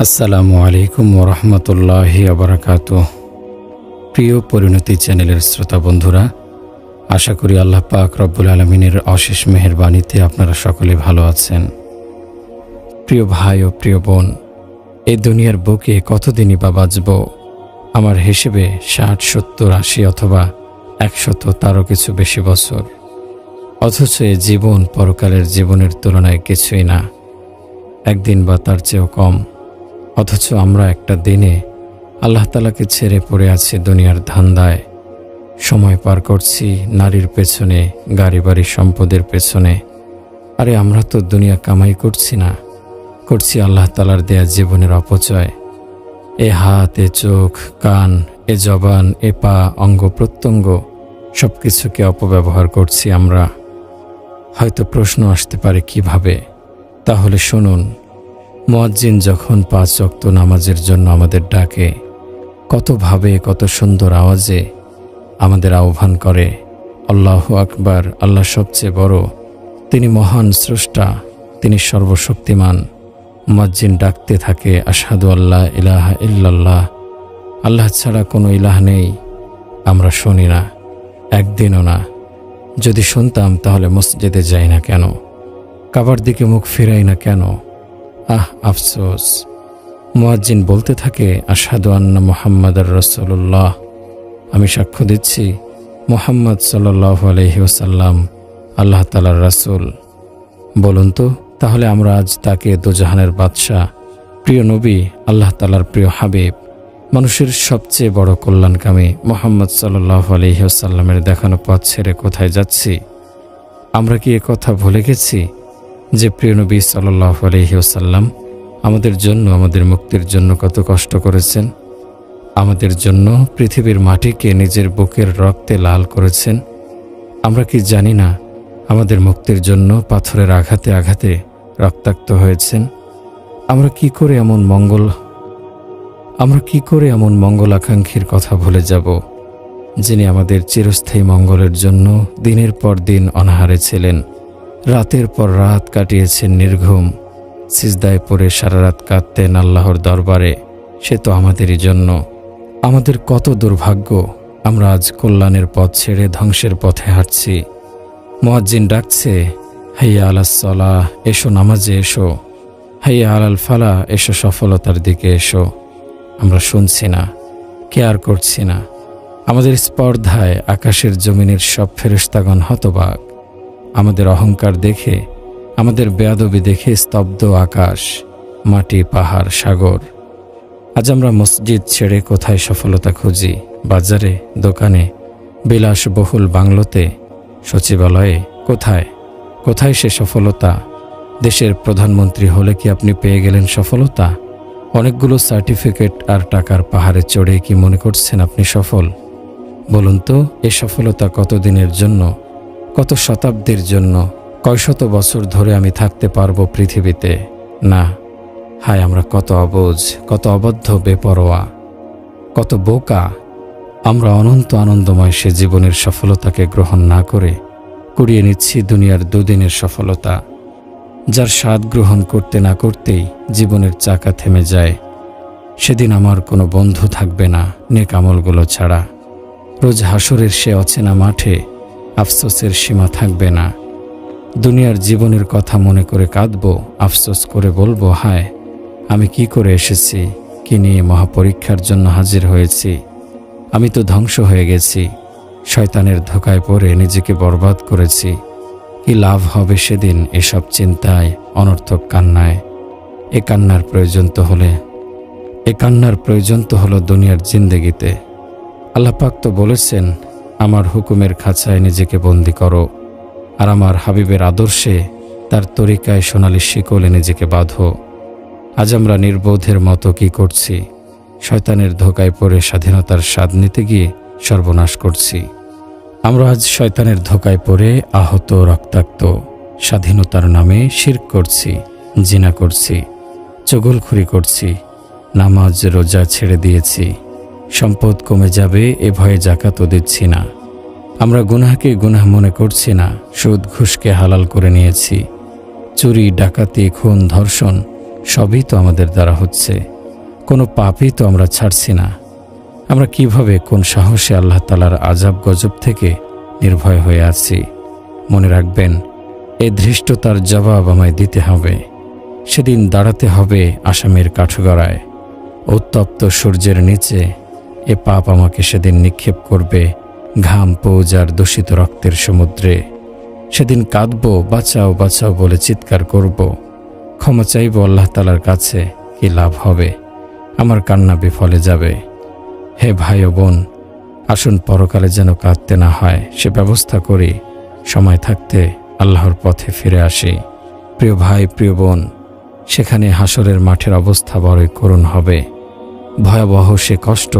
আসসালামু আলাইকুম ওরহমতুল্লাহি আবরাকাতুহ। প্রিয় পরিণতি চ্যানেলের শ্রোতা বন্ধুরা, আশা করি আল্লাহ পাক রব্বুল আলমিনের অশেষ মেহেরবানিতে আপনারা সকলে ভালো আছেন। প্রিয় ভাই ও প্রিয় বোন, এই দুনিয়ার বুকে কতদিনই বা বাঁচব? আমার হিসেবে 60, 70, 80 অথবা 100 তারও কিছু বেশি বছর। অথচ এ জীবন পরকালের জীবনের তুলনায় কিছুই না, একদিন বা তার চেয়েও কম। অথচ আমরা একটা দিনে আল্লাহ তাআলাকে ছেড়ে পড়ে আছি দুনিয়ার ধান্দায়, সময় পার করছি নারীর পেছনে, গাড়ি বাড়ি সম্পদের পেছনে। আরে আমরা তো দুনিয়া কামাই করছি না, করছি আল্লাহ তাআলার দেয়া জীবনের অপচয়। এ হাত, এ চোখ, কান, এ জবান, এ পা, অঙ্গ প্রত্যঙ্গ সব কিছুকে অপব্যবহার করছি আমরা। হয়তো প্রশ্ন আসতে পারে কিভাবে? তাহলে শুনুন, মুয়াজ্জিন যখন 5 ওয়াক্ত নামাজের জন্য আমাদের ডাকে, কতভাবে, কত সুন্দর আওয়াজে আমাদের আহ্বান করে, আল্লাহু আকবার, আল্লাহ সবচেয়ে বড়, তিনি মহান স্রষ্টা, তিনি সর্বশক্তিমান। মুয়াজ্জিন ডাকতে থাকে, আশহাদু আল্লা ইলাহা ইল্লাল্লাহ, আল্লাহ ছাড়া কোনো ইলাহ নেই। আমরা শুনি না, একদিনও না। যদি শুনতাম তাহলে মসজিদে যাই না কেন? কাবার দিকে মুখ ফিরাই না কেন? আফসোস। মুয়াজ্জিন বলতে থাকে, আশহাদু আন্না মুহাম্মাদার রাসূলুল্লাহ, আমি সাক্ষ্য দিচ্ছি মুহাম্মদ সাল্লাল্লাহু আলাইহি ওয়াসাল্লাম আল্লাহ তাআলার রাসূল। বলুন তো, তাহলে আমরা আজ তাকে দোজাহানের বাদশা, প্রিয় নবী, আল্লাহ তাআলার প্রিয় হাবিব, মানুষের সবচেয়ে বড় কল্যাণকামী মুহাম্মদ সাল্লাল্লাহু আলাইহি ওয়াসাল্লামের দেখানো পথ ছেড়ে কোথায় যাচ্ছি? আমরা কি কথা ভুলে গেছি যে প্রিয় নবী সাল্লাল্লাহু আলাইহি ওয়াসাল্লাম আমাদের জন্য, আমাদের মুক্তির জন্য কত কষ্ট করেছেন? আমাদের জন্য পৃথিবীর মাটিকে নিজের বুকের রক্তে লাল করেছেন। আমরা কি জানি না আমাদের মুক্তির জন্য পাথরের আঘাতে আঘাতে রক্তাক্ত হয়েছেন? আমরা কি করে এমন মঙ্গল আকাঙ্ক্ষীর কথা ভুলে যাব, যিনি আমাদের চিরস্থায়ী মঙ্গলের জন্য দিনের পর দিন অনাহারে ছিলেন, রাতের পর রাত কাটিয়েছেন নির্ঘুম, সিজদায় পড়ে সারা রাত কাঁদতেন আল্লাহর দরবারে। সে তো আমাদেরই জন্য। আমাদের কত দুর্ভাগ্য, আমরা আজ কল্যাণের পথ ছেড়ে ধ্বংসের পথে হাঁটছি। মুয়াজ্জিন ডাকছে, হাইয়া আলাস সালাহ, এসো নামাজে এসো, হাইয়া আলাল ফালাহ, এসো সফলতার দিকে এসো। আমরা শুনছি না, কেয়ার করছি না। আমাদের স্পর্ধায় আকাশের জমিনের সব ফেরেশতাগণ হতবাক। আমাদের অহংকার দেখে, আমাদের বেয়াদবি দেখে স্তব্ধ আকাশ, মাটি, পাহাড়, সাগর। আজ আমরা মসজিদ ছেড়ে কোথায় সফলতা খুঁজি? বাজারে, দোকানে, বিলাসবহুল বাংলোতে, সচিবালয়ে? কোথায় কোথায় সে সফলতা? দেশের প্রধানমন্ত্রী হলে কি আপনি পেয়ে গেলেন সফলতা? অনেকগুলো সার্টিফিকেট আর টাকার পাহাড়ে চড়ে কি মনে করছেন আপনি সফল? বলুন তো, এ সফলতা কতদিনের জন্য, কত শতাব্দীর জন্য, কয় শত বছর ধরে আমি থাকতে পারবো পৃথিবীতে? না। হায়, আমরা কত অবুঝ, কত অবদ্ধ, বেপরোয়া, কত বোকা। আমরা অনন্ত আনন্দময় সে জীবনের সফলতাকে গ্রহণ না করে কুড়িয়ে নিচ্ছি দুনিয়ার দুদিনের সফলতা, যার স্বাদ গ্রহণ করতে না করতেই জীবনের চাকা থেমে যায়। সেদিন আমার কোনো বন্ধু থাকবে না নেক আমলগুলো ছাড়া। রোজ হাসরের সে অচেনা মাঠে আফসোসের সীমা থাকবে না। দুনিয়ার জীবনের কথা মনে করে কাঁদবো, আফসোস করে বলবো, হায় আমি কি করে এসেছি, কি নিয়ে মহাপরীক্ষার জন্য হাজির হয়েছি। আমি তো ধ্বংস হয়ে গেছি, শয়তানের ধোঁকায় পড়ে নিজেকে বরবাদ করেছি। কি লাভ হবে সেদিন এসব চিন্তায়, অনর্থক কান্নায়? এ কান্নার প্রয়োজন তো হলো দুনিয়ার জিন্দেগিতে। আল্লাহ পাক তো বলেছেন, আমার হুকুমের খাঁচায় নিজেকে বন্দী করো, আর আমার হাবিবের আদর্শে, তার তরিকায় সোনালি শিকলে নিজেকে বাঁধো। আজ আমরা নির্বোধের মতো কি করছি? শয়তানের ধোঁকায় পড়ে স্বাধীনতার স্বাদ নিতে গিয়ে সর্বনাশ করছি। আমরা আজ শয়তানের ধোঁকায় পড়ে আহত, রক্তাক্ত, স্বাধীনতার নামে শিরক করছি, জিনা করছি, চগলখুরি করছি, নামাজ রোজা ছেড়ে দিয়েছি, সম্পদ কমে যাবে এ ভয়ে জাকাতও দিচ্ছি না। আমরা গুনাহকে গুনাহ মনে করছি না, সুদ ঘুষকে হালাল করে নিয়েছি। চুরি, ডাকাতি, খুন, ধর্ষণ সবই তো আমাদের দ্বারা হচ্ছে, কোনো পাপই তো আমরা ছাড়ছি না। আমরা কিভাবে, কোন সাহসে আল্লাহ তাআলার আযাব গজব থেকে নির্ভয় হয়ে আছি? মনে রাখবেন, এই ধৃষ্টতার জবাব আমায় দিতে হবে। সেদিন দাঁড়াতে হবে আসামের কাঠগড়ায়। উত্তপ্ত সূর্যের নিচে এ পাপ আমাকে সেদিন নিক্ষেপ করবে ঘাম পৌজ আর দূষিত রক্তের সমুদ্রে। সেদিন কাঁদব, বাঁচাও বাঁচাও বলে চিৎকার করব, ক্ষমা চাইব আল্লাহ তাআলার কাছে। কি লাভ হবে? আমার কান্না বিফলে যাবে। হে ভাই ও বোন, আসুন পরকালে যেন কাঁদতে না হয় সে ব্যবস্থা করি। সময় থাকতে আল্লাহর পথে ফিরে আসি। প্রিয় ভাই, প্রিয় বোন, সেখানে হাসরের মাঠের অবস্থা বড়ই করুণ হবে। ভয়াবহ সে কষ্ট,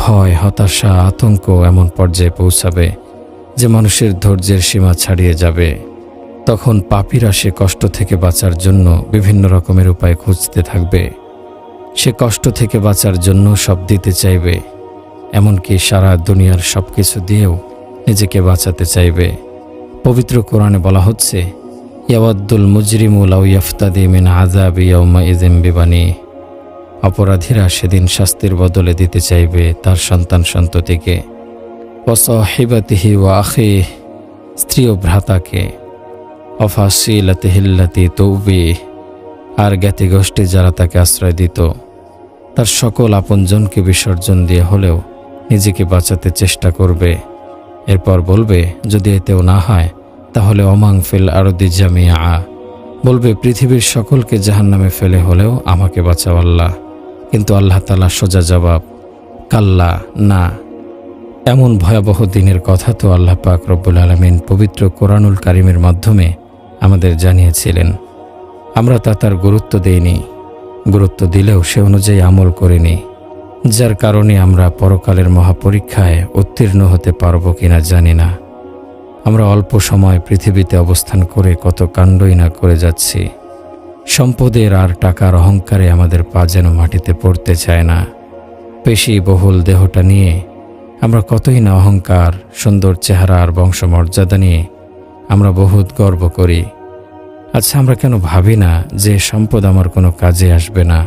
ভয়, হতাশা, আতঙ্ক এমন পর্যায়ে পৌঁছাবে যে মানুষের ধৈর্যের সীমা ছাড়িয়ে যাবে। তখন পাপীরা সে কষ্ট থেকে বাঁচার জন্য বিভিন্ন রকমের উপায় খুঁজতে থাকবে। সে কষ্ট থেকে বাঁচার জন্য সব দিতে চাইবে, এমনকি সারা দুনিয়ার সব কিছু দিয়েও নিজেকে বাঁচাতে চাইবে। পবিত্র কোরআনে বলা হচ্ছে, ইয়াওয়াদ্দুল মুজরিমু লাউ ইয়াফতাদি মিন আযাবি ইয়াউমাইযিন বিবানিহি। অপরাধীরা সেদিন শাস্তির বদলে দিতে চাইবে তার সন্তান সন্ততিকে, ওয়া সাহিবাতিহি ওয়া আখিহি, স্ত্রী ও ভ্রাতাকে, ওয়া ফাসিলাতিহি আল্লাতী তুবিহি, আর জ্ঞাতি গোষ্ঠী যারা তাকে আশ্রয় দিত। তার সকল আপনজনকে বিসর্জন দিয়ে হলেও নিজেকে বাঁচাতে চেষ্টা করবে। এরপর বলবে, যদি এতেও না হয় তাহলে ওমাং ফিল আরদি জামিআ, বলবে পৃথিবীর সকলকে জাহান্নামে ফেলে হলেও আমাকে বাঁচাও আল্লাহ। কিন্তু আল্লাহ তাআলা সোজা জবাব, কাল্লা, না। এমন ভয়াবহ দিনের কথা তো আল্লাহ পাক রব্বুল আলামিন পবিত্র কোরআনুল কারীমের মাধ্যমে আমাদের জানিয়েছিলেন। আমরা তার গুরুত্ব দেইনি, গুরুত্ব দিলেও সে অনুযায়ী আমল করিনি, যার কারণে আমরা পরকালের মহাপরীক্ষায় উত্তীর্ণ হতে পারব কিনা জানি না। আমরা অল্প সময় পৃথিবীতে অবস্থান করে কত কাণ্ডই না করে যাচ্ছি। সম্পদের আর টাকার অহংকারে আমাদের পা যেন মাটিতে পড়তে চায় না। পেশি বহুল দেহটা নিয়ে আমরা কতই না অহংকার, সুন্দর চেহারা আর বংশমর্যাদা নিয়ে আমরা বহুত গর্ব করি। আচ্ছা, আমরা কেন ভাবি না যে সম্পদ আমার কোনো কাজে আসবে না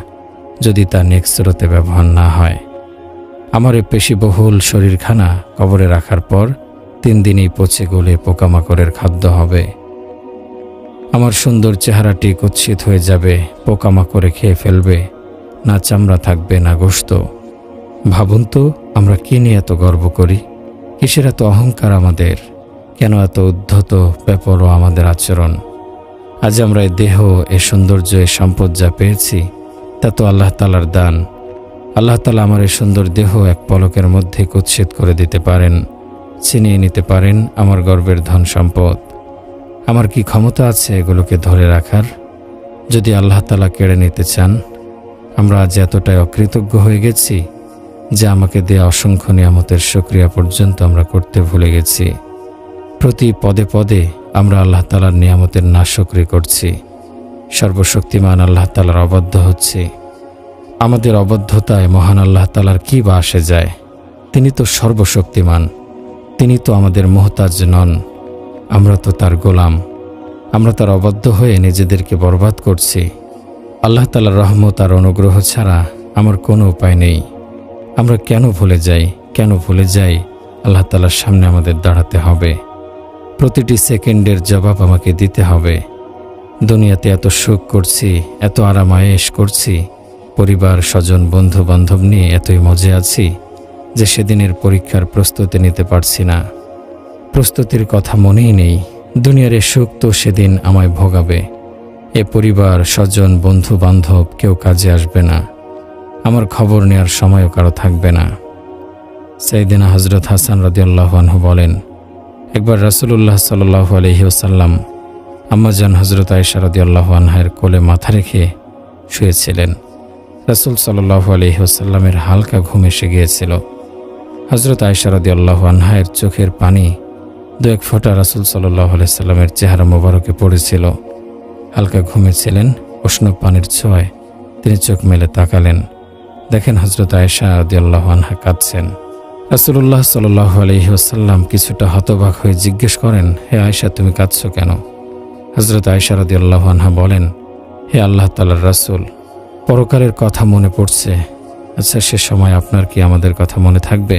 যদি তা নেক্সট স্রোতে ব্যবহার না হয়? আমার এই পেশিবহুল শরীরখানা কবরে রাখার পর 3 দিনেই পচে গলে পোকামাকড়ের খাদ্য হবে। আমার সুন্দর চেহারাটি কুৎসিত হয়ে যাবে, পোকামাকড়ে খেয়ে ফেলবে, না চামড়া থাকবে না গোশত। ভাবুন তো, আমরা কি নিয়ে এত গর্ব করি? কিসের এত অহংকার আমাদের? কেন এত উদ্ধত বেপরোয়া আমাদের আচরণ? আজ আমরা এই দেহ, এ সৌন্দর্য, এ সম্পদ যা পেয়েছি তা তো আল্লাহ তাআলার দান। আল্লাহ তাআলা আমার এই সুন্দর দেহ এক পলকের মধ্যে কুৎসিত করে দিতে পারেন, ছিনিয়ে নিতে পারেন আমার গর্বের ধন সম্পদ। আমার কি ক্ষমতা আছে এগুলোকে ধরে রাখার? যদি আল্লাহ তাআলা কেড়ে নিতে চান, আমরা আজ এতটাই অকৃতজ্ঞ হয়ে গেছি যে আমাকে দেয়া অসংখ্য নিয়ামতের শুকরিয়া পর্যন্ত আমরা করতে ভুলে গেছি। প্রতি পদে পদে আমরা আল্লাহ তাআলার নিয়ামতের নাশকরি করছি, সর্বশক্তিমান আল্লাহ তাআলার অবাধ্য হচ্ছি। আমাদের অবাধ্যতায় মহান আল্লাহ তাআলার কি বা আসে যায়? তিনি তো সর্বশক্তিমান, তিনি তো আমাদের মুহতাজ নন। আমরা তো তার গোলাম। আমরা তার অবাধ্য হয়ে নিজেদেরকে বরবাদ করছি। আল্লাহ তাআলার রহমত আর অনুগ্রহ ছাড়া আমার কোনো উপায় নেই। আমরা কেন ভুলে যাই আল্লাহ তাআলার সামনে আমাদের দাঁড়াতে হবে। প্রতিটি সেকেন্ডের জবাব আমাকে দিতে হবে। দুনিয়াতে এত সুখ করছি, এত আরাম আয়েশ করছি, পরিবার, স্বজন, বন্ধু বান্ধব নিয়ে এতই মজে আছি যে সেদিনের পরীক্ষার প্রস্তুতি নিতে পারছি না। প্রস্তুতির কথা মনেই নেই। দুনিয়ার এ সুখ তো সেদিন আমায় ভোগাবে। এ পরিবার, স্বজন, বন্ধু বান্ধব কেউ কাজে আসবে না। আমার খবর নেওয়ার সময়ও কারো থাকবে না। সাইয়েদনা হযরত হাসান রাদিয়াল্লাহু আনহু বলেন, একবার রাসূলুল্লাহ সাল্লাল্লাহু আলাইহি ওয়াসাল্লাম আম্মাজান হযরত আয়েশা রাদিয়াল্লাহু আনহার কোলে মাথা রেখে শুয়েছিলেন। রাসূল সাল্লাল্লাহু আলাইহি ওয়াসাল্লামের হালকা ঘুম এসে গিয়েছিল। হযরত আয়েশা রাদিয়াল্লাহু আনহার চোখের পানি 2-1 ফোঁটা রাসূল সাল্লাল্লাহু আলাইহি সাল্লামের চেহারা মোবারকে পড়েছিল। হালকা ঘুমেছিলেন, উষ্ণ পানির ছোঁয়ায় তিনি চোখ মেলে তাকালেন। দেখেন হযরত আয়েশা রাদিয়াল্লাহু আনহা কাঁদছেন। রাসূলুল্লাহ সাল্লাল্লাহু আলাইহি ওয়াসাল্লাম কিছুটা হতবাক হয়ে জিজ্ঞেস করেন, হে আয়েশা, তুমি কাঁদছো কেন? হযরত আয়েশা রাদিয়াল্লাহু আনহা বলেন, হে আল্লাহ তাআলার রাসূল, পরকালের কথা মনে পড়ছে। আচ্ছা, সে সময় আপনার কি আমাদের কথা মনে থাকবে?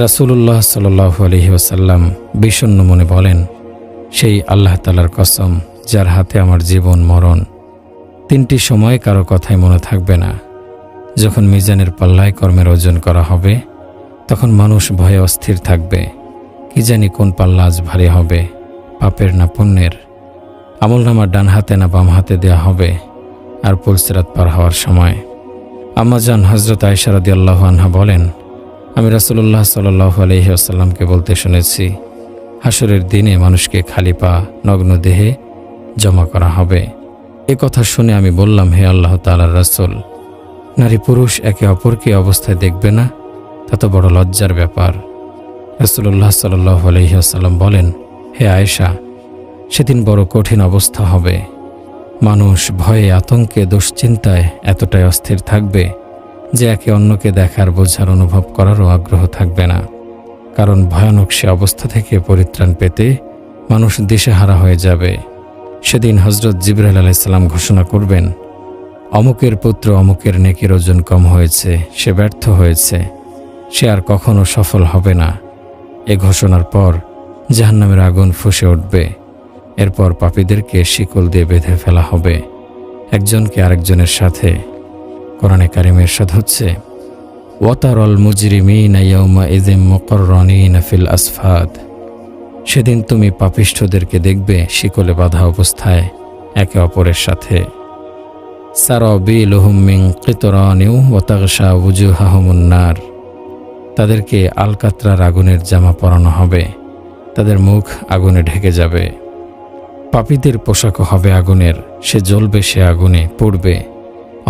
রাসূলুল্লাহ সাল্লাল্লাহু আলাইহি ওয়াসাল্লাম বিষণ্ণ মনে বলেন, সেই আল্লাহ তাআলার কসম যার হাতে আমার জীবন মরণ, 3টি সময় কারো কথাই মনে থাকবে না। যখন মিজানের পাল্লায় কর্মের ওজন করা হবে, তখন মানুষ ভয়ে অস্থির থাকবে। কি জানি কোন পাল্লা আজ ভারী হবে, পাপের না পুণ্যের? আমলনামা ডান হাতে না বাম হাতে দেয়া হবে। আর পুলসিরাত পার হওয়ার সময় আম্মাজান হযরত আয়েশা রাদিয়াল্লাহু আনহা বলেন, আমি রাসূলুল্লাহ সাল্লাল্লাহু আলাইহি ওয়াসাল্লামকে বলতে শুনেছি, হাসরের দিনে মানুষকে খালি পা নগ্ন দেহে জমা করা হবে। এ কথা শুনে আমি বললাম, হে আল্লাহ তাআলার রাসূল, নারী পুরুষ একে অপরকে অবস্থায় দেখবে না? তা তো বড় লজ্জার ব্যাপার। রাসূলুল্লাহ সাল্লাল্লাহু আলাইহি ওয়াসাল্লাম বলেন, হে আয়েশা, সেদিন বড় কঠিন অবস্থা হবে। মানুষ ভয়ে আতঙ্কে দুশ্চিন্তায় এতটাই অস্থির থাকবে যে একে অন্যকে দেখার বোঝার অনুভব করারও আগ্রহ থাকবে না। কারণ ভয়ানক সে অবস্থা থেকে পরিত্রাণ পেতে মানুষ দিশেহারা হয়ে যাবে। সেদিন হযরত জিবরাইল আলাইহিস সালাম ঘোষণা করবেন, অমুকের পুত্র অমুকের নেকির ওজন কম হয়েছে, সে ব্যর্থ হয়েছে, সে আর কখনো সফল হবে না। এ ঘোষণার পর জাহান্নামের আগুন ফুঁসে উঠবে। এরপর পাপীদেরকে শিকল দিয়ে বেঁধে ফেলা হবে একজনকে আরেকজনের সাথে। কোরআনে কারিমে ইরশাদ হচ্ছে, ওয়াতারাল মুজরিমিনা ইয়াওমাইযিম মুকাররানিনা ফিল আসফাদ। সেদিন তুমি পাপিষ্ঠদেরকে দেখবে শিকলে বাঁধা অবস্থায় একে অপরের সাথে। সারাবিলুহুম মিন কিতরানিন ওয়া তাগশা ওয়ুজুহাহুমুন নার। তাদেরকে আলকাতরার আগুনের জামা পরানো হবে, তাদের মুখ আগুনে ঢেকে যাবে। পাপীদের পোশাকও হবে আগুনের, সে জ্বলবে, সে আগুনে পুড়বে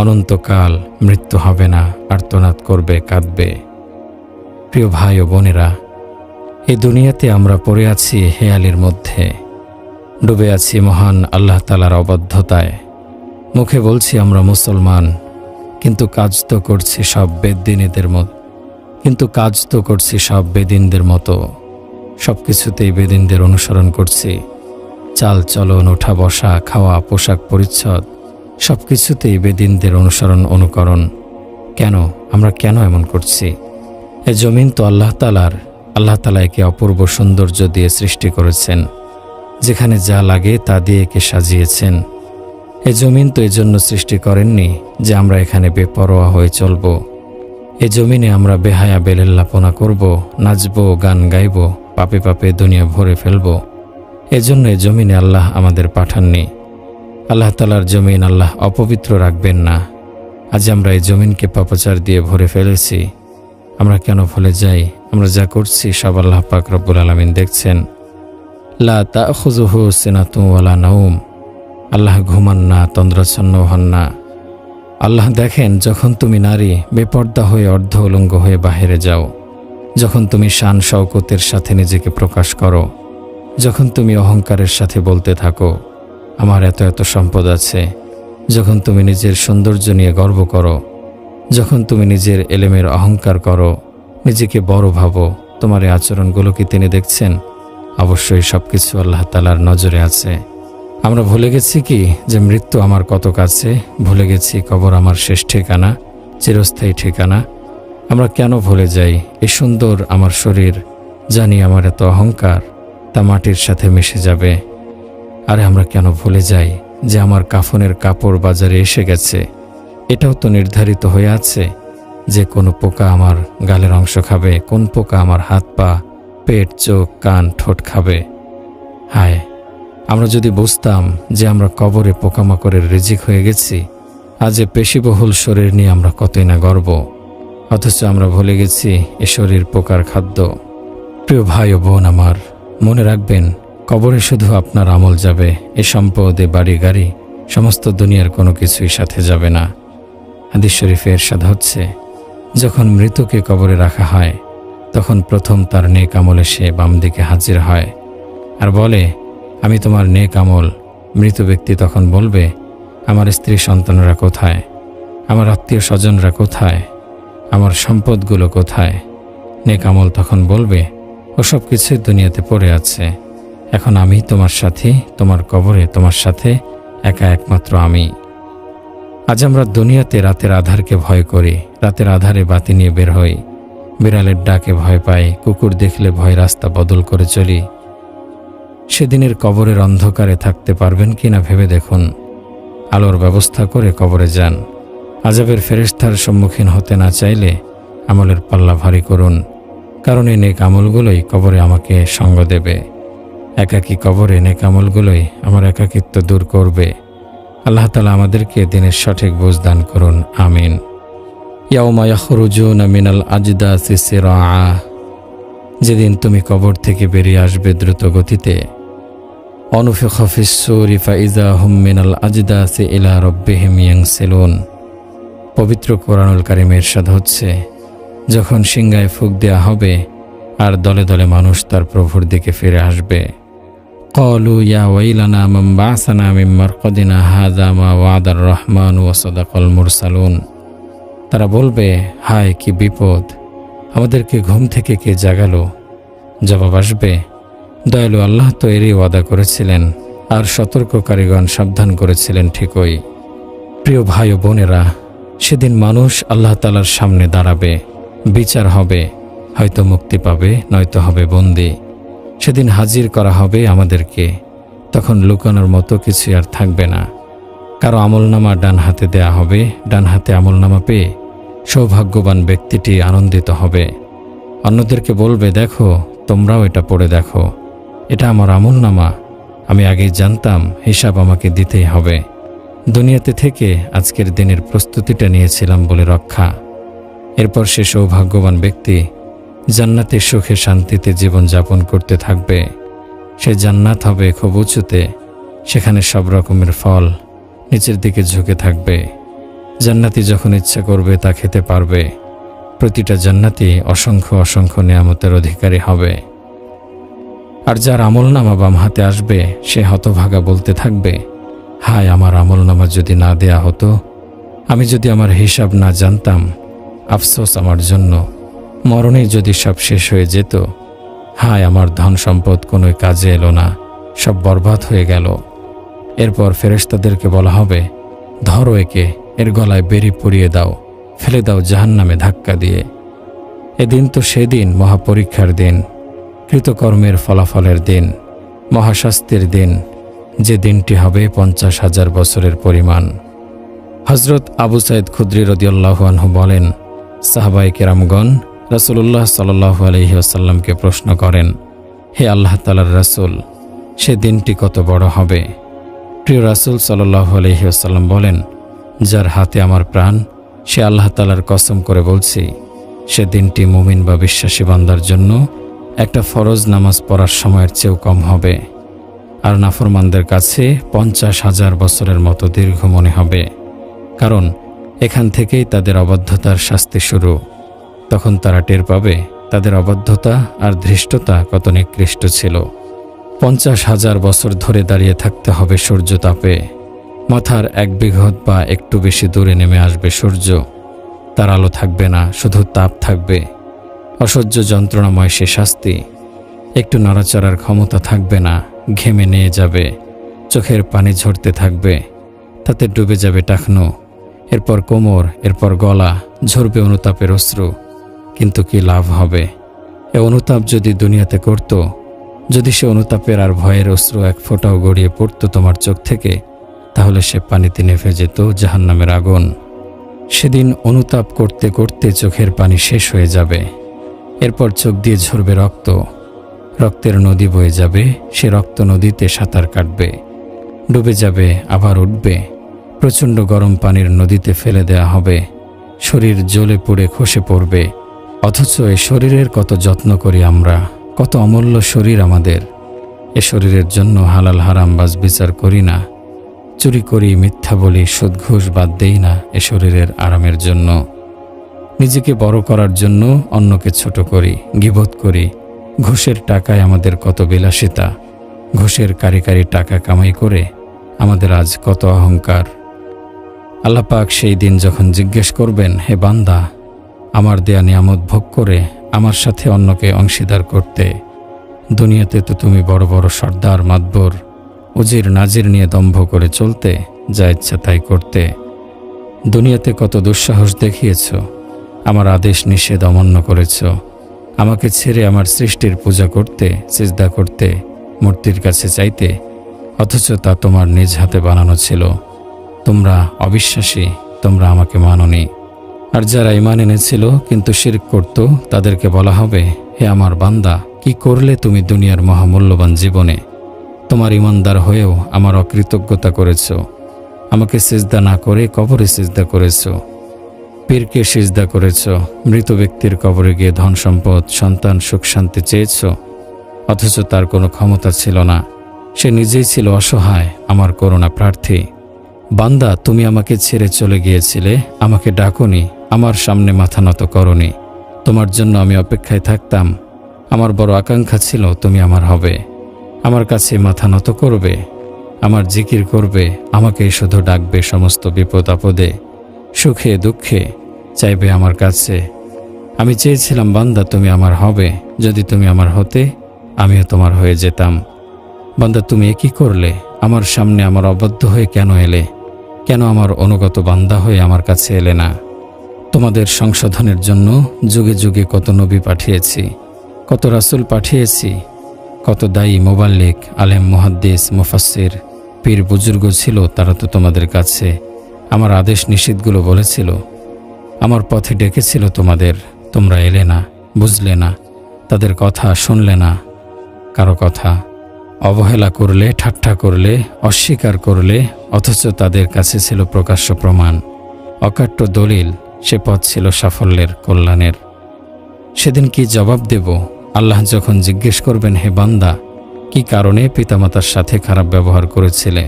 অনন্তকাল, মৃত্যু হবে না, আর্তনাদ করবে, কাঁদবে। প্রিয় ভাই ও বোনেরা, এই দুনিয়াতে আমরা পড়ে আছি হেয়ালির মধ্যে, ডুবে আছি মহান আল্লাহ তাআলার অবাধ্যতায়। মুখে বলছি আমরা মুসলমান, কিন্তু কাজ তো করছি সব বেদিনদের মতো। সব কিছুতেই বেদিনদের অনুসরণ করছি। চাল চলন, ওঠা বসা, খাওয়া, পোশাক পরিচ্ছদ, সব কিছুতেই বেদিনদের অনুকরণ। কেন? আমরা কেন এমন করছি? এ জমিন তো আল্লাহ তাআলার। আল্লাহ তাআলা একে অপূর্ব সৌন্দর্য দিয়ে সৃষ্টি করেছেন, যেখানে যা লাগে তা দিয়ে একে সাজিয়েছেন। এ জমিন তো এজন্য সৃষ্টি করেননি যে আমরা এখানে বেপরোয়া হয়ে চলব। এ জমিনে আমরা বেহায়া বেলেল্লাপনা করব, নাচব, গান গাইব, পাপে পাপে দুনিয়া ভরে ফেলব। এজন্য এ জমিনে আল্লাহ আমাদের পাঠাননি। আল্লাহ তাআলার জমিন আল্লাহ অপবিত্র রাখবেন না। আজ আমরা এই জমিনকে পাপাচার দিয়ে ভরে ফেলেছি। আমরা কেন ভুলে যাই আমরা যা করছি সব আল্লাহ পাক রব্বুল আলামিন দেখছেন। লা তাখুযুহু সিনাতুন ওয়ালা নাওম। আল্লাহ ঘুমান না, তন্দ্রাচ্ছন্ন হন না। আল্লাহ দেখেন যখন তুমি নারী বেপর্দা হয়ে অর্ধ উলঙ্গ হয়ে বাহিরে যাও, যখন তুমি শান শওকতের সাথে নিজেকে প্রকাশ করো, যখন তুমি অহংকারের সাথে বলতে থাকো আমার এত এত সম্পদ আছে, যখন তুমি নিজের সৌন্দর্য নিয়ে গর্ব করো, যখন তুমি নিজের এলেমের অহংকার করো, নিজেকে বড় ভাবো, তোমার এই আচরণগুলো কি তিনি দেখছেন? অবশ্যই সবকিছু আল্লাহ তাআলার নজরে আছে। আমরা ভুলে গেছি কি যে মৃত্যু আমার কত কাছে, ভুলে গেছি কবর আমার শেষ ঠিকানা, চিরস্থায়ী ঠিকানা। আমরা কেন ভুলে যাই এই সুন্দর আমার শরীর, জানি আমার এত অহংকার তা মাটির সাথে মিশে যাবে। আরে আমরা কেন ভুলে যাই যে আমার কাফনের কাপড় বাজারে এসে গেছে, এটাও তো নির্ধারিত হয়ে আছে যে কোনো পোকা আমার গালের অংশ খাবে, কোন পোকা আমার হাত পা, পেট, চোখ, কান, ঠোঁট খাবে। হায়, আমরা যদি বুঝতাম যে আমরা কবরে পোকামাকড়ের রিজিক হয়ে গেছি, আজ এ পেশিবহুল শরীর নিয়ে আমরা কতই না গর্ব, অথচ আমরা ভুলে গেছি এ শরীর পোকার খাদ্য। প্রিয় ভাই ও বোন আমার, মনে রাখবেন কবরে শুধু আপনার আমল যাবে, এ সম্পদ, এ বাড়ি গাড়ি, সমস্ত দুনিয়ার কোনো কিছুই সাথে যাবে না। হাদিস শরীফে ইরশাদ হচ্ছে, যখন মৃতকে কবরে রাখা হয় তখন প্রথম তার নেক আমল এসে বাম দিকে হাজির হয় আর বলে, আমি তোমার নেক আমল। মৃত ব্যক্তি তখন বলবে, আমার স্ত্রী সন্তানরা কোথায়, আমার আত্মীয় স্বজনরা কোথায়, আমার সম্পদগুলো কোথায়? নেক আমল তখন বলবে, ওসব কিছুই দুনিয়াতে পড়ে আছে, এখন আমি তোমার সাথী, তোমার কবরে তোমার সাথে একা একমাত্র আমি। আজ আমরা দুনিয়াতে রাতের আধারকে ভয় করি, রাতের আধারে বাতি নিয়ে বের হই, বিড়ালের ডাকে ভয় পাই, কুকুর দেখলে ভয় রাস্তা বদল করে চলি। সেদিনের কবরের অন্ধকারে থাকতে পারবেন কিনা ভেবে দেখুন। আলোর ব্যবস্থা করে কবরে যান। আযাবের ফেরেশতার সম্মুখীন হতে না চাইলে আমলের পাল্লা ভারী করুন, কারণ এই নেক আমলগুলোই কবরে আমাকে সঙ্গ দেবে। একাকী কবরে নেক আমলগুলোই আমার একাকিত্ব দূর করবে। আল্লাহ তাআলা আমাদেরকে দিনের সঠিক বুঝ দান করুন, আমিন। ইয়াউমা ইয়াখরুজুনা মিনাল আজদাসি সিরাআ, যেদিন তুমি কবর থেকে বেরিয়ে আসবে দ্রুত গতিতে। অনুফিখা ফিস-সূরি ফাইযা হুম মিনাল আজদাসি ইলা রাব্বিহিম ইয়ানসিলুন। পবিত্র কোরআনুল কারীমে ইরশাদ হচ্ছে, যখন সিংহায় ফুঁক দেয়া হবে আর দলে দলে মানুষ তার প্রভুর দিকে ফিরে আসবে। ক্বালু ইয়া ওয়াইলানা মান বা'সানা মিন মারকাদিনা হাযা মা ওয়া'দার রহমান ওয়া সাদাকাল মুরসালুন। তারা বলবে, হায় কি বিপদ, আমাদেরকে ঘুম থেকে কে জাগালো? জবাব আসবে, দয়ালু আল্লাহ তো এরই ওয়াদা করেছিলেন আর সতর্ককারীগণ সাবধান করেছিলেন ঠিকই। প্রিয় ভাই ও বোনেরা, সেদিন মানুষ আল্লাহ তাআলার সামনে দাঁড়াবে, বিচার হবে, হয়তো মুক্তি পাবে, নয়তো হবে বন্দী। সেদিন হাজির করা হবে আমাদেরকে, তখন লুকানোর মতো কিছু আর থাকবে না। কারো আমলনামা ডান হাতে দেয়া হবে, ডান হাতে আমলনামা পেয়ে সৌভাগ্যবান ব্যক্তিটি আনন্দিত হবে। অন্যদেরকে বলবে, দেখো তোমরাও এটা পড়ে দেখো, এটা আমার আমলনামা, আমি আগেই জানতাম হিসাব আমাকে দিতেই হবে। দুনিয়াতে থেকে আজকের দিনের প্রস্তুতিটা নিয়েছিলাম বলে রক্ষা। এরপর সে সৌভাগ্যবান ব্যক্তি জান্নাতের সুখে শান্তিতে জীবন যাপন করতে থাকবে। সে জান্নাত হবে খুব উঁচুতে, সেখানে সব রকমের ফল নিচের দিকে ঝুঁকে থাকবে। জান্নাতি যখন ইচ্ছা করবে তা খেতে পারবে। প্রতিটা জান্নাতি অসংখ্য অসংখ্য নিয়ামতের অধিকারী হবে। আর যার আমলনামা বাম হাতে আসবে সে হতভাগা বলতে থাকবে, হায় আমার আমলনামা যদি না দেয়া হতো, আমি যদি আমার হিসাব না জানতাম, আফসোস আমার জন্য, মরণেই যদি সব শেষ হয়ে যেত, হায় আমার ধন সম্পদ কোনো কাজে এলো না, সব বরবাদ হয়ে গেল। এরপর ফেরেশতাদেরকে বলা হবে, ধরো একে, এর গলায় বেড়ি পরিয়ে দাও, ফেলে দাও জাহান্নামে ধাক্কা দিয়ে। এদিন তো সেদিন মহাপরীক্ষার দিন, কৃতকর্মের ফলাফলের দিন, মহাশাস্তির দিন, যে দিনটি হবে 50,000 বছরের পরিমাণ। হযরত আবু সাঈদ খুদরি রাদিয়াল্লাহু আনহু বলেন, সাহাবায়ে কেরামগণ রাসূলুল্লাহ সাল্লাল্লাহু আলাইহি ওয়াসাল্লামকে প্রশ্ন করেন, হে আল্লাহ তাআলার রাসূল, সে দিনটি কত বড় হবে? প্রিয় রাসূল সাল্লাল্লাহু আলাইহি ওয়াসাল্লাম বলেন, যার হাতে আমার প্রাণ, সে আল্লাহ তাআলার কসম করে বলছি, সে দিনটি মুমিন বা বিশ্বাসী বান্দার জন্য একটা ফরজ নামাজ পড়ার সময়ের চেয়েও কম হবে, আর নাফরমানদের কাছে 50,000 বছরের মতো দীর্ঘ মনে হবে। কারণ এখান থেকেই তাদের অবাধ্যতার শাস্তি শুরু। তখন তারা টের পাবে তাদের অবাধ্যতা আর ধৃষ্টতা কত নিকৃষ্ট ছিল। 50,000 বছর ধরে দাঁড়িয়ে থাকতে হবে সূর্য তাপে। মাথার 1 বিঘত বা একটু বেশি দূরে নেমে আসবে সূর্য, তার আলো থাকবে না, শুধু তাপ থাকবে। অসহ্য যন্ত্রণাময় সে শাস্তি। একটু নড়াচড়ার ক্ষমতা থাকবে না, ঘেমে নিয়ে যাবে, চোখের পানি ঝরতে থাকবে, তাতে ডুবে যাবে টাকনো, এরপর কোমর, এরপর গলা, ঝরবে অনুতাপের অশ্রু। কিন্তু কি লাভ হবে? এ অনুতাপ যদি দুনিয়াতে করত, যদি সে অনুতাপের আর ভয়ের অশ্রু এক ফোঁটাও গড়িয়ে পড়ত তোমার চোখ থেকে, তাহলে সে পানিতে নেভে যেত জাহান্নামের আগুন। সেদিন অনুতাপ করতে করতে চোখের পানি শেষ হয়ে যাবে, এরপর চোখ দিয়ে ঝরবে রক্ত, রক্তের নদী বয়ে যাবে, সে রক্ত নদীতে সাঁতার কাটবে, ডুবে যাবে, আবার উঠবে, প্রচণ্ড গরম পানির নদীতে ফেলে দেয়া হবে, শরীর জ্বলে পুড়ে খসে পড়বে। অথচ এ শরীরের কত যত্ন করি আমরা, কত অমূল্য শরীর আমাদের। এ শরীরের জন্য হালাল হারাম বাজ বিচার করি না, চুরি করি, মিথ্যা বলি, সুদ ঘুষ বাদ দেই না এ শরীরের আরামের জন্য। নিজেকে বড় করার জন্য অন্যকে ছোট করি, গীবত করি। ঘুষের টাকায় আমাদের কত বিলাসিতা, ঘুষের কারি কারি টাকা কামাই করে আমাদের আজ কত অহংকার। আল্লাহ পাক সেই দিন যখন জিজ্ঞেস করবেন, হে বান্দা, আমার দেয়া নিয়ামত ভোগ করে আমার সাথে অন্যকে অংশীদার করতে, দুনিয়াতে তো তুমি বড় বড় সর্দার মাতবর উজির নাজির নিয়ে দম্ভ করে চলতে, যা ইচ্ছা তাই করতে, দুনিয়াতে কত দুঃসাহস দেখিয়েছ, আমার আদেশ নিষেধ অমান্য করেছ, আমাকে ছেড়ে আমার সৃষ্টির পূজা করতে, সিজদা করতে, মূর্তির কাছে চাইতে, অথচ তা তোমার নিজ হাতে বানানো ছিল। তোমরা অবিশ্বাসী, তোমরা আমাকে মানোনি। আর যারা ঈমান এনেছিল কিন্তু শিরক করত, তাদেরকে বলা হবে, হে আমার বান্দা, কি করলে তুমি দুনিয়ার মহামূল্যবান জীবনে? তোমার ঈমানদার হয়েও আমার অকৃতজ্ঞতা করেছ, আমাকে সিজদা না করে কবরে সিজদা করেছ, পীরকে সিজদা করেছ, মৃত ব্যক্তির কবরে গিয়ে ধন সম্পদ, সন্তান, সুখ শান্তি চেয়েছ, অথচ তার কোনো ক্ষমতা ছিল না। সে নিজেই ছিল অসহায়, আমার করুণা প্রার্থী। বান্দা, তুমি আমাকে ছেড়ে চলে গিয়েছিলে, আমাকে ডাকোনি, আমার সামনে মাথা নত করনি। তোমার জন্য আমি অপেক্ষায় থাকতাম। আমার বড় আকাঙ্ক্ষা ছিল তুমি আমার হবে, আমার কাছে মাথা নত করবে, আমার জিকির করবে, আমাকে শুধু ডাকবে সমস্ত বিপদ আপদে, সুখে দুঃখে, চাইবে আমার কাছে। আমি চেয়েছিলাম বান্দা তুমি আমার হবে, যদি তুমি আমার হতে আমিও তোমার হয়ে যেতাম। বান্দা, তুমি কি করলে? আমার সামনে আমার অবাধ্য হয়ে কেন এলে? কেন আমার অনুগত বান্দা হয়ে আমার কাছে এলে না? তোমাদের সংশোধনের জন্য যুগে যুগে কত নবী পাঠিয়েছি, কত রাসূল পাঠিয়েছি, কত দায়ী, মুবাল্লিগ, আলেম, মুহাদ্দিস, মুফাসসির, পীর বুজুর্গ ছিল। তারা তো তোমাদের কাছে আমার আদেশ নিষেধগুলো বলেছিল, আমার পথে ডেকেছিল তোমাদের। তোমরা এলে না, বুঝলে না, তাদের কথা শুনলে না। কারো কথা অবহেলা করলে, ঠাট্টা করলে, অস্বীকার করলে, অথচ তাদের কাছে ছিল প্রকাশ্য প্রমাণ, অকাট্য দলিল। সে পথ ছিল সাফল্যের, কল্যাণের। সেদিন কি জবাব দেব? আল্লাহ যখন জিজ্ঞেস করবেন, হে বান্দা, কি কারণে পিতামাতার সাথে খারাপ ব্যবহার করেছিলে?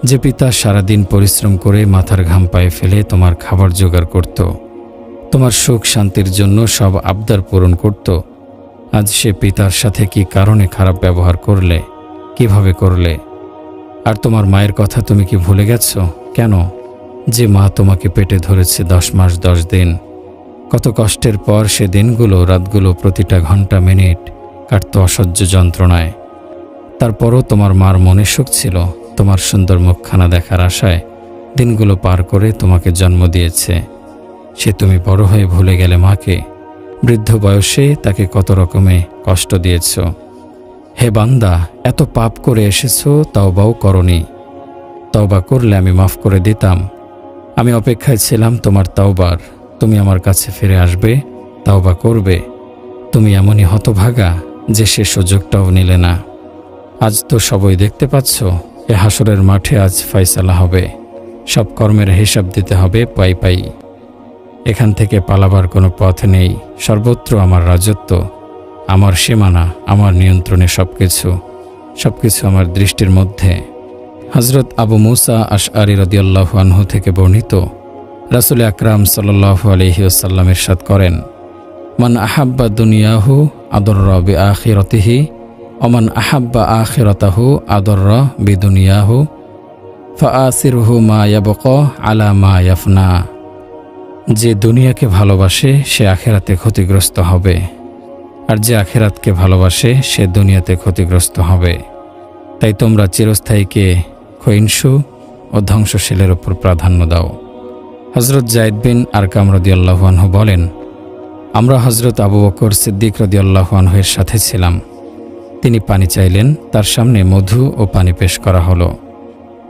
যে পিতা সারাদিন পরিশ্রম করে মাথার ঘাম পায়ে ফেলে তোমার খাবার জোগাড় করত, তোমার সুখ শান্তির জন্য সব আবদার পূরণ করত, আজ সে পিতার সাথে কি কারণে খারাপ ব্যবহার করলে? কিভাবে করলে? আর তোমার মায়ের কথা তুমি কি ভুলে গেছ? কেন? যে মা তোমাকে পেটে ধরেছে 10 মাস 10 দিন, কত কষ্টের পর সে দিনগুলো, রাতগুলো, প্রতিটা ঘন্টা মিনিট কাটত অসহ্য যন্ত্রণায়। তারপরও তোমার মার মনে সুখ ছিল, তোমার সুন্দর মুখখানা দেখার আশায় দিনগুলো পার করে তোমাকে জন্ম দিয়েছে। সে তুমি বড় হয়ে ভুলে গেলে মাকে, বৃদ্ধ বয়সে তাকে কত রকমে কষ্ট দিয়েছ। হে বান্দা, এত পাপ করে এসেছ, তাওবাও করনি। তওবা করলে আমি মাফ করে দিতাম। আমি অপেক্ষায় ছিলাম তোমার তাওবার। তুমি আমার কাছে ফিরে আসবে, তাওবা করবে। তুমি এমনই হতভাগা যে সে সুযোগটাও নিলে না। আজ তো সবই দেখতে পাচ্ছ, এ হাসরের মাঠে আজ ফয়সালা হবে, সব কর্মের হিসাব দিতে হবে পাই পাই। এখান থেকে পালাবার কোনো পথ নেই। সর্বত্র আমার রাজত্ব, আমার সীমানা, আমার নিয়ন্ত্রণে সবকিছু আমার দৃষ্টির মধ্যে। হযরত আবু মুসা আশআরী রাদিয়াল্লাহু আনহু থেকে বর্ণিত, রাসূল আকরাম সাল্লাল্লাহু আলাইহি ওয়াসাল্লাম ইরশাদ করেন, মান আহাব্বা দুনিয়াহু আদররা বিআখিরাতিহি ওয়া মান আহাব্বা আখিরাতাহু আদররা বিদুনিয়াহু ফাআসিরহু মা ইয়াবকা আলা মা ইয়াফনা। যে দুনিয়াকে ভালোবাসে সে আখিরাতে ক্ষতিগ্রস্ত হবে, আর যে আখিরাতকে ভালোবাসে সে দুনিয়াতে ক্ষতিগ্রস্ত হবে। তাই তোমরা চিরস্থায়ীকে ক্ষয়িষ্ণু ও ধ্বংসশীলের উপর প্রাধান্য দাও। হযরত যায়েদ বিন আরকাম রাদিয়াল্লাহু আনহু বলেন, আমরা হযরত আবু বকর সিদ্দিক রাদিয়াল্লাহু আনহু এর সাথে ছিলাম। তিনি পানি চাইলেন, তার সামনে মধু ও পানি পেশ করা হলো।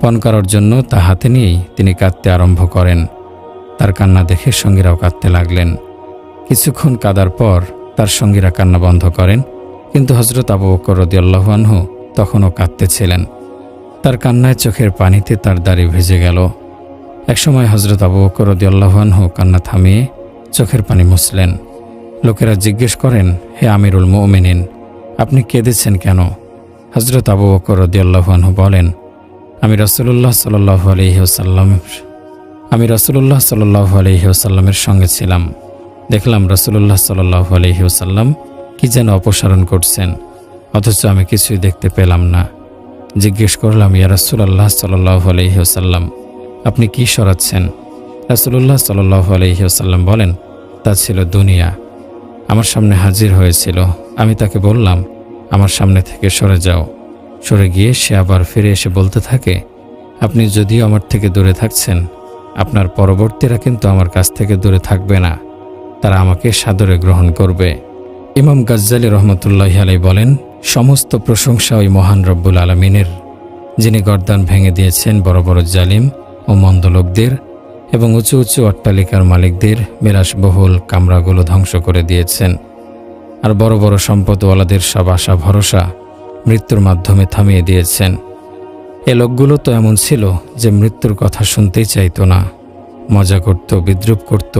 পান করার জন্য তা হাতে নিয়েই তিনি কাঁদতে আরম্ভ করেন। তার কান্না দেখে সঙ্গীরাও কাঁদতে লাগলেন। কিছুক্ষণ কাঁদার পর তার সঙ্গীরা কান্না বন্ধ করেন, কিন্তু হযরত আবু বকর রাদিয়াল্লাহু আনহু তখনও কাঁদতেছিলেন। তার কান্নায় চোখের পানিতে তার দাড়ি ভিজে গেল। একসময় হযরত আবু বকর রাদিয়াল্লাহু আনহু কান্না থামিয়ে চোখের পানি মুছলেন। লোকেরা জিজ্ঞেস করেন, হে আমিরুল মুমিনিন, আপনি কেঁদেছেন কেন? হযরত আবু বকর রাদিয়াল্লাহু আনহু বলেন, আমি রাসূলুল্লাহ সাল্লাল্লাহু আলাইহি ওয়াসাল্লামের সঙ্গে ছিলাম। দেখলাম রাসূলুল্লাহ সাল্লাল্লাহু আলাইহি ওয়াসাল্লাম কি যেন অপসারণ করছেন, অথচ আমি কিছুই দেখতে পেলাম না। জিজ্ঞেস করলাম, ইয়া রাসূলুল্লাহ সাল্লাল্লাহু আলাইহি ওয়াসাল্লাম, আপনি কি সরাচ্ছেন? রাসূলুল্লাহ সাল্লাল্লাহু আলাইহি ওয়াসাল্লাম বলেন, তা ছিল দুনিয়া। আমার সামনে হাজির হয়েছিল। আমি তাকে বললাম, আমার সামনে থেকে সরে যাও। সরে গিয়ে সে আবার ফিরে এসে বলতে থাকে, আপনি যদিও আমার থেকে দূরে থাকছেন, আপনার পরবর্তীরা কিন্তু আমার কাছ থেকে দূরে থাকবে না, তারা আমাকে সাদরে গ্রহণ করবে। ইমাম গাজ্জালী রহমতুল্লাহি আলাইহি বলেন, সমস্ত প্রশংসা ওই মহান রব্বুল আলামিনের, যিনি গর্দান ভেঙে দিয়েছেন বড় বড় জালিম ও মন্দ লোকদের এবং উঁচু উঁচু অট্টালিকার মালিকদের বিলাসবহুল কামরাগুলো ধ্বংস করে দিয়েছেন, আর বড় বড় সম্পদওয়ালাদের সব আশা ভরসা মৃত্যুর মাধ্যমে থামিয়ে দিয়েছেন। এ লোকগুলো তো এমন ছিল যে মৃত্যুর কথা শুনতেই চাইতো না, মজা করত, বিদ্রূপ করত,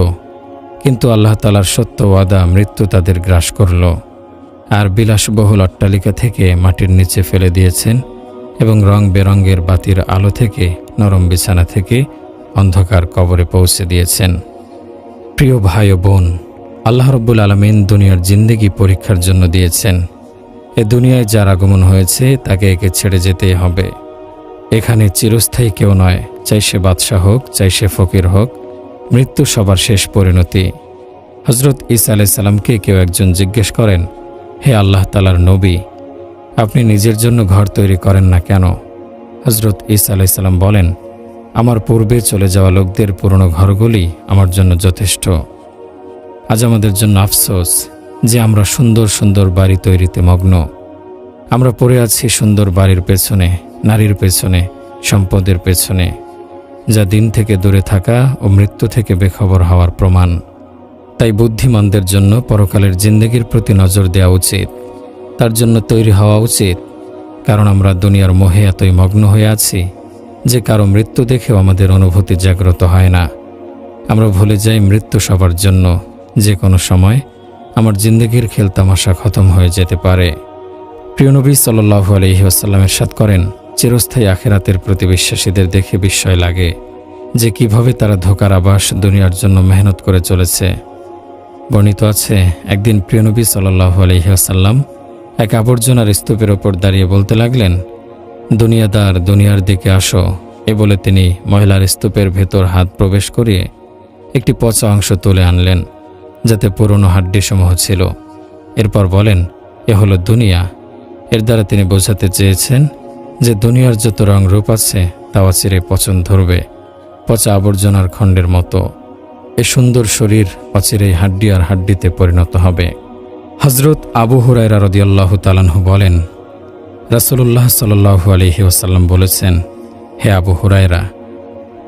কিন্তু আল্লাহ তাআলার সত্য ওয়াদা মৃত্যু তাদের গ্রাস করল, আর বিলাসবহুল অট্টালিকা থেকে মাটির নিচে ফেলে দিয়েছেন এবং রং বেরঙের বাতির আলো থেকে নরম বিছানা থেকে অন্ধকার কবরে পৌঁছে দিয়েছেন। প্রিয় ভাই ও বোন, আল্লাহ রব্বুল আলামিন দুনিয়ার জিন্দেগি পরীক্ষার জন্য দিয়েছেন। এ দুনিয়ায় যার আগমন হয়েছে তাকে একে ছেড়ে যেতেই হবে। এখানে চিরস্থায়ী কেউ নয়, চাই সে বাদশাহ হোক, চাই সে ফকির হোক, মৃত্যু সবার শেষ পরিণতি। হজরত ঈসা আলাইহিস সালামকে কেউ একজন জিজ্ঞেস করেন, হে আল্লাহ তাআলার নবী, আপনি নিজের জন্য ঘর তৈরি করেন না কেন? হজরত ঈসা আলাইহিস সালাম বলেন, আমার পূর্বে চলে যাওয়া লোকদের পুরনো ঘরগুলি আমার জন্য যথেষ্ট। আজ আমাদের জন্য আফসোস যে আমরা সুন্দর সুন্দর বাড়ি তৈরিতে মগ্ন। আমরা পড়ে আছি সুন্দর বাড়ির পেছনে, নারীর পেছনে, সম্পদের পেছনে, যা দিন থেকে দূরে থাকা ও মৃত্যু থেকে বেখবর হওয়ার প্রমাণ। তাই বুদ্ধিমানদের জন্য পরকালের জিন্দেগির প্রতি নজর দেওয়া উচিত, তার জন্য তৈরি হওয়া উচিত। কারণ আমরা দুনিয়ার মোহে এতই মগ্ন হয়ে আছি যে কারো মৃত্যু দেখেও আমাদের অনুভূতি জাগ্রত হয় না। আমরা ভুলে যাই মৃত্যু সবার জন্য, যে কোনো সময় আমার জিন্দেগির খেলতামাশা খতম হয়ে যেতে পারে। প্রিয় নবী সাল্লাল্লাহু আলাইহি ওয়াসাল্লাম ইরশাদ করেন, চিরস্থায়ী আখিরাতের প্রতি বিশ্বাসীদের দেখে বিস্ময় লাগে যে কিভাবে তারা ধোঁকার আবাস দুনিয়ার জন্য মেহনত করে চলেছে। বর্ণিত আছে, একদিন প্রিয় নবী সাল্লাল্লাহু আলাইহি ওয়াসাল্লাম এক আবর্জনার স্তূপের ওপর দাঁড়িয়ে বলতে লাগলেন, দুনিয়াদার, দুনিয়ার দিকে আসো। এ বলে তিনি মহিলার স্তূপের ভেতর হাত প্রবেশ করিয়ে একটি পচা অংশ তুলে আনলেন, যাতে পুরনো হাড্ডিসমূহ ছিল। এরপর বলেন, এ হলো দুনিয়া। এর দ্বারা তিনি বোঝাতে চেয়েছেন যে দুনিয়ার যত রং রূপ আছে তা অচিরে পচন ধরবে, পচা আবর্জনার খণ্ডের মতো। এ সুন্দর শরীর অচিরেই হাড্ডি আর হাড্ডিতে পরিণত হবে। হজরত আবু হুরায়রা রাদিয়াল্লাহু তাআলা আনহু বলেন, রাসূলুল্লাহ সাল্লাল্লাহু আলাইহি ওয়াসাল্লাম বলেছেন, হে আবু হুরায়রা,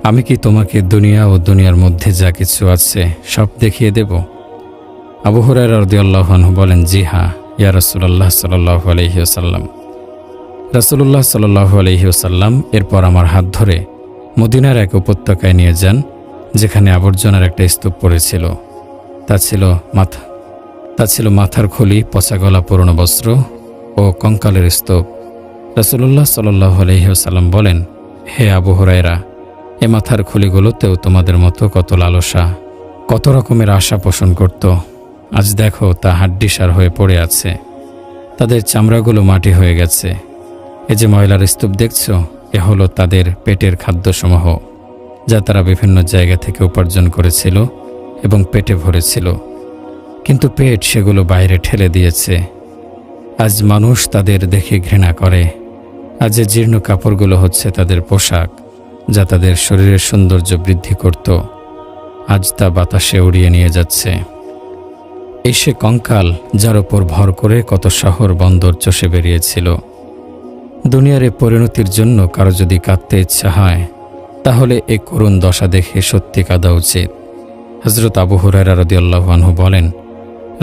আমি কি তোমাকে দুনিয়া ও দুনিয়ার মধ্যে যা কিছু আছে সব দেখিয়ে দেব? আবু হুরায়রা রাদিয়াল্লাহু আনহু বলেন, জি হ্যাঁ ইয়া রাসূলুল্লাহ সাল্লাল্লাহু আলাইহি ওয়াসাল্লাম। রাসূলুল্লাহ সাল্লাল্লাহু আলাইহি ওয়াসাল্লাম এরপর আমার হাত ধরে মদিনার এক উপত্যকায় নিয়ে যান, যেখানে আবর্জনার একটা স্তূপ পড়েছিল। তা ছিল মাথার খুলি, পচা গলা পুরনো বস্ত্র ও কঙ্কালের স্তূপ। রাসূলুল্লাহ সাল্লাল্লাহু আলাইহি ওয়াসাল্লাম বলেন, হে আবু হুরায়রা, এ মাথার খুলিগুলোতেও তোমাদের মতো কত লালসা, কত রকমের আশা পোষণ করত। আজ দেখো তা হাড্ডিসার হয়ে পড়ে আছে, তাদের চামড়াগুলো মাটি হয়ে গেছে। এ যে ময়লার স্তূপ দেখছ, এ হলো তাদের পেটের খাদ্যসমূহ, যা তারা বিভিন্ন জায়গা থেকে উপার্জন করেছিল এবং পেটে ভরেছিল, কিন্তু পেট সেগুলো বাইরে ঠেলে দিয়েছে। আজ মানুষ তাদের দেখে ঘৃণা করে। আজ যে জীর্ণ কাপড়গুলো হচ্ছে তাদের পোশাক, যা তাদের শরীরের সৌন্দর্য বৃদ্ধি করত, আজ তা বাতাসে উড়িয়ে নিয়ে যাচ্ছে। এই সে কঙ্কাল যার ওপর ভর করে কত শহর বন্দর চষে বেরিয়েছিল। দুনিয়ার এ পরিণতির জন্য কারো যদি কাঁদতে ইচ্ছা হয়, তাহলে এ করুণ দশা দেখে সত্যি কাঁদা উচিত। হযরত আবু হুরায়রা রাদিয়াল্লাহু আনহু বলেন,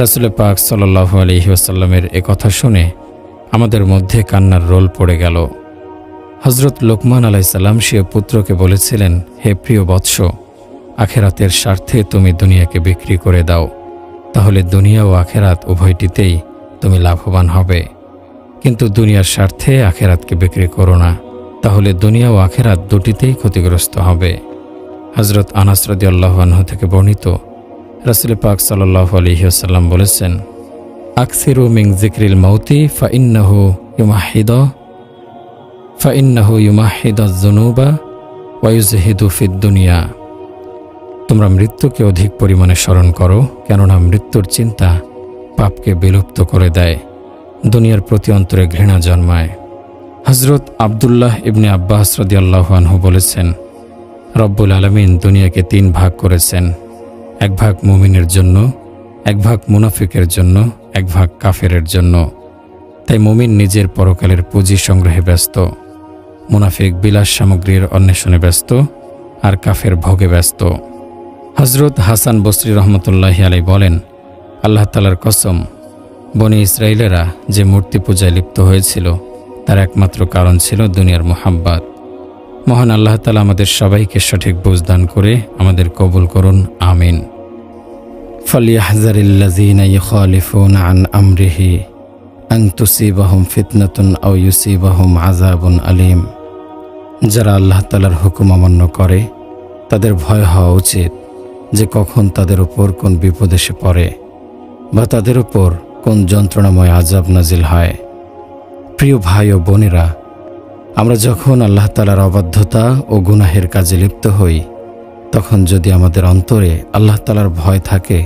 রাসূল পাক সাল্লাল্লাহু আলাইহি ওয়াসাল্লামের এ কথা শুনে আমাদের মধ্যে কান্নার রোল পড়ে গেল। হযরত লোকমান আলাইহিস সালাম স্বীয় পুত্রকে বলেছিলেন, হে প্রিয় বৎস, আখেরাতের স্বার্থে তুমি দুনিয়াকে বিক্রি করে দাও, তাহলে দুনিয়া ও আখেরাত উভয়টিতেই তুমি লাভবান হবে। কিন্তু দুনিয়ার স্বার্থে আখেরাতকে বিক্রি করো না, তাহলে দুনিয়া ও আখেরাত দুটিতেই ক্ষতিগ্রস্ত হবে। হযরত আনাস রাদিয়াল্লাহু আনহু থেকে বর্ণিত, রাসূল পাক সাল্লাল্লাহু আলাইহি ওয়াসাল্লাম বলেছেন, আকসিরু মিন যিকরিল মাউতি ফাইন্নাহু ইউমাহিদাজ যুনুবা ওয়া ইউযহিদু ফিদ দুনিয়া। তোমরা মৃত্যুকে অধিক পরিমাণে স্মরণ করো, কেননা মৃত্যুর চিন্তা পাপকে বিলুপ্ত করে দেয়, দুনিয়ার প্রতি অন্তরে ঘৃণা জন্মায়। হযরত আব্দুল্লাহ ইবনে আব্বাস রাদিয়াল্লাহু আনহু বলেছেন, রব্বুল আলামিন দুনিয়াকে 3 ভাগ করেছেন। এক ভাগ মুমিনের জন্য, এক ভাগ মুনাফিকের জন্য, এক ভাগ কাফেরের জন্য। তাই মুমিন নিজের পরকালের পুঁজি সংগ্রহে ব্যস্ত, মুনাফিক বিলাস সামগ্রীর অন্বেষণে ব্যস্ত, আর কাফের ভোগে ব্যস্ত। হজরত হাসান বসরি রহমতুল্লাহি আলাইহি বলেন, আল্লাহ তাআলার কসম, বনি ইসরায়েলেরা যে মূর্তি পূজায় লিপ্ত হয়েছিল তার একমাত্র কারণ ছিল দুনিয়ার মুহাব্বত। মহান আল্লাহ তাআলা আমাদের সবাইকে সঠিক বুঝ দান করে আমাদের কবুল করুন, আমিন। ফালিয়াহযারিল্লাযীনা ইউখালিফুনা আন আমরিহি আন তুসিবাহুম ফিতনাতুন আও ইউসিবাহুম আযাবুন আলীম। যারা আল্লাহ তাআলার হুকুম অমান্য করে তাদের ভয় হওয়া উচিত যে কখন তাদের উপর কোন বিপদ এসে পড়ে বা তাদের উপর কোন যন্ত্রণাময় আযাব নাজিল হয়। প্রিয় ভাই ও বোনেরা, আমরা যখন আল্লাহ তাআলার অবাধ্যতা ও গুনাহের কাজে লিপ্ত হই, তখন যদি আমাদের অন্তরে আল্লাহ তাআলার ভয় থাকে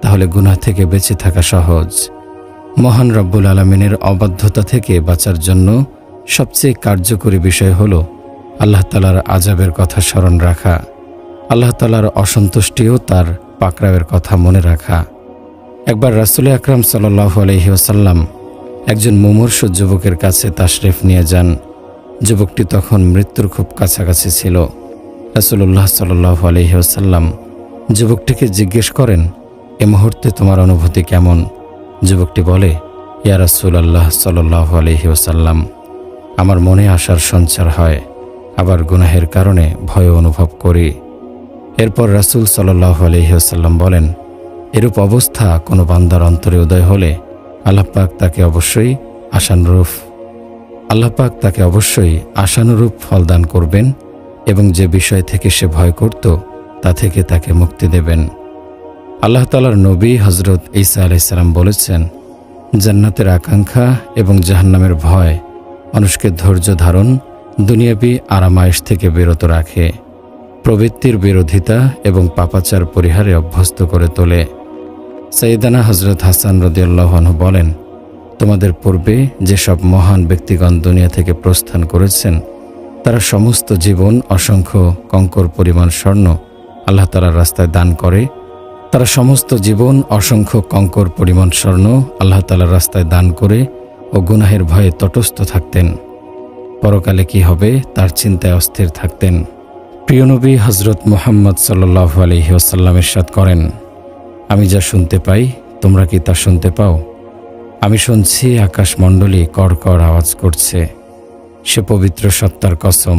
তাহলে গুনাহ থেকে বেঁচে থাকা সহজ। মহান রব্বুল আলামিনের অবাধ্যতা থেকে বাঁচার জন্য সবচেয়ে কার্যকরী বিষয় হল আল্লাহ তাআলার আযাবের কথা স্মরণ রাখা, আল্লাহ তাআলার অসন্তুষ্টি ও তার পাকড়াওয়ের কথা মনে রাখা। একবার রাসূল আকরাম সাল্লাল্লাহু আলাইহি ওয়াসাল্লাম একজন মুমূর্ষু যুবকের কাছে তাশরিফ নিয়ে যান। যুবকটি তখন মৃত্যুর খুব কাছাকাছি ছিল। রাসূলুল্লাহ সাল্লাল্লাহু আলাইহি ওয়াসাল্লাম যুবকটিকে জিজ্ঞেস করেন, এ মুহূর্তে তোমার অনুভূতি কেমন? যুবকটি বলে, ইয়া রাসূলুল্লাহ সাল্লাল্লাহু আলাইহি ওয়াসাল্লাম, আমার মনে আশার সঞ্চার হয়, আবার গুনাহের কারণে ভয় অনুভব করি। এরপর রাসূল সাল্লাল্লাহু আলাইহি ওয়াসাল্লাম বলেন, এরূপ অবস্থা কোনো বান্দার অন্তরে উদয় হলে আল্লাহ পাক তাকে অবশ্যই আশানুরূপ ফল দান করবেন এবং যে বিষয় থেকে সে ভয় করত তা থেকে তাকে মুক্তি দেবেন। আল্লাহ তাআলার নবী হযরত ঈসা আলাইহিস সালাম বলেছেন, জান্নাতের আকাঙ্ক্ষা এবং জাহান্নামের ভয় মানুষকে ধৈর্য ধারণ, দুনিয়াবী আরামায়েশ থেকে বিরত রাখে, প্রবৃত্তির বিরোধিতা এবং পাপাচার পরিহারে অভ্যস্ত করে তোলে। সাইয়েদানা হযরত হাসান রাদিয়াল্লাহু আনহু বলেন, তোমাদের পূর্বে যেসব মহান ব্যক্তিগণ দুনিয়া থেকে প্রস্থান করেছেন তারা সমস্ত জীবন অসংখ্য কঙ্কর পরিমাণ স্বর্ণ আল্লাহ তাআলার রাস্তায় দান করে। ও গুনাহের ভয়ে তটস্থ থাকতেন। পরকালে কি হবে তার চিন্তায় অস্থির থাকতেন। প্রিয় নবী হযরত মুহাম্মদ সাল্লাল্লাহু আলাইহি ওয়াসাল্লাম ইরশাদ করেন, আমি যা শুনতে পাই তোমরা কি তা শুনতে পাও? আমি শুনছি আকাশমণ্ডলী কড়কড় আওয়াজ করছে। সে পবিত্র সত্তার কসম,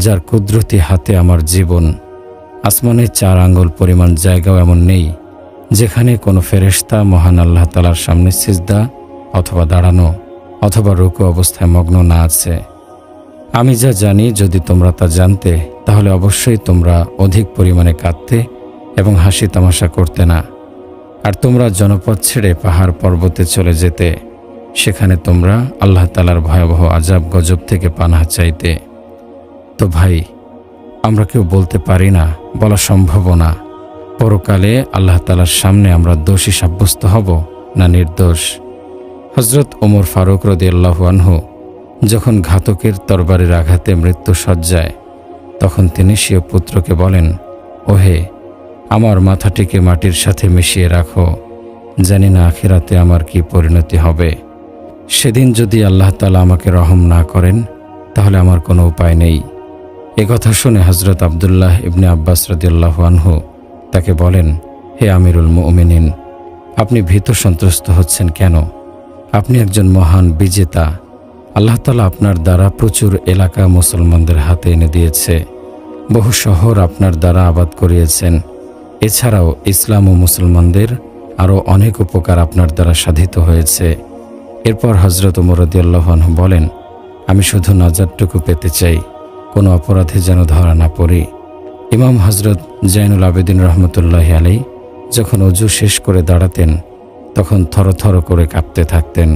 যার কুদরতি হাতে আমার জীবন। আসমানে 4 আঙ্গুল পরিমাণ জায়গাও এমন নেই যেখানে কোনো ফেরেশতা মহান আল্লাহ তাআলার সামনে সিজদা অথবা দাঁড়ানো অথবা রুকু অবস্থায় মগ্ন না আছে। আমি যা জানি যদি তোমরা তা জানতে তাহলে অবশ্যই তোমরা অধিক পরিমাণে কাঁদতে এবং হাসি তামাশা করতে না। আর তোমরা জনপদ ছেড়ে পাহাড় পর্বতে চলে যেতে, সেখানে তোমরা আল্লাহ তাআলার ভয়াবহ আযাব গজব থেকে পানাহ চাইতে। তো ভাই, আমরা কেউ বলতে পারি না, বলা সম্ভবও না, পরকালে আল্লাহ তাআলার সামনে আমরা দোষী সাব্যস্ত হব না নির্দোষ। হযরত ওমর ফারুক রাদিয়াল্লাহু আনহু যখন ঘাতকের তরবারির আঘাতে মৃত্যু শয্যায়, তখন তিনি স্বীয় পুত্রকে বলেন, ওহে, আমার মাথাটিকে মাটির সাথে মিশিয়ে রাখো, জানি না আখিরাতে আমার কি পরিণতি হবে। সেদিন যদি আল্লাহ তাআলা আমাকে রহম না করেন তাহলে আমার কোনো উপায় নেই। এ কথা শুনে হযরত আব্দুল্লাহ ইবনে আব্বাস রাদিয়াল্লাহু আনহু তাকে বলেন, হে আমিরুল মুমিনিন, আপনি ভীত সন্ত্রস্ত হচ্ছেন কেন? আপনি একজন মহান বিজেতা। আল্লাহ তাআলা আপনার দ্বারা প্রচুর এলাকা মুসলমানদের হাতে এনে দিয়েছে, বহু শহর আপনার দ্বারা আবাদ করিয়েছেন। এছাড়াও ইসলাম ও মুসলমানদের আরও অনেক উপকার আপনার দ্বারা সাধিত হয়েছে। এরপর হযরত ওমর রাদিয়াল্লাহু আনহু বলেন, আমি শুধু নাজাতটুকু পেতে চাই, কোনো অপরাধে যেন ধরা না পড়ি। ইমাম হযরত জাইনুল আবেদিন রহমতুল্লাহি আলাইহি যখন ওযু শেষ করে দাঁড়াতেন তখন থরথর করে কাঁপতে থাকতেন।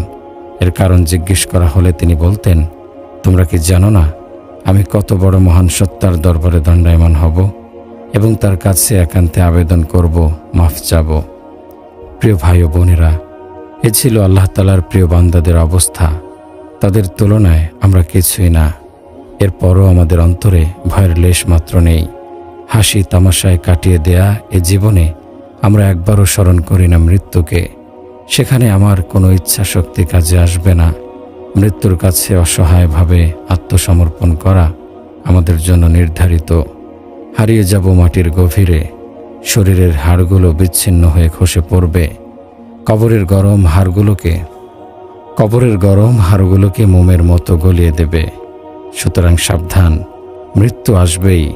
এর কারণ জিজ্ঞেস করা হলে তিনি বলতেন, তোমরা কি জানো না আমি কত বড় মহান সত্তার দরবারে দণ্ডায়মান হব এবং তার কাছে একান্তে আবেদন করব, মাফ চাব। প্রিয় ভাই ও বোনেরা, এ ছিল আল্লাহ তাআলার প্রিয় বান্দাদের অবস্থা। তাদের তুলনায় আমরা কিছুই না। এরপরও আমাদের অন্তরে ভয়ের লেশ মাত্র নেই। হাসি তামাশায় কাটিয়ে দেয়া এ জীবনে আমরা একবারও স্মরণ করি না মৃত্যুকে। সেখানে আমার কোনো ইচ্ছা শক্তি কাজে আসবে না। মৃত্যুর কাছে অসহায়ভাবে আত্মসমর্পণ করা আমাদের জন্য নির্ধারিত। হারিয়ে যাব মাটির গভীরে, শরীরের হাড়গুলো বিচ্ছিন্ন হয়ে খসে পড়বে। কবরের গরম হাড়গুলোকে মোমের মতো গলিয়ে দেবে। সুতরাং সাবধান, মৃত্যু আসবেই।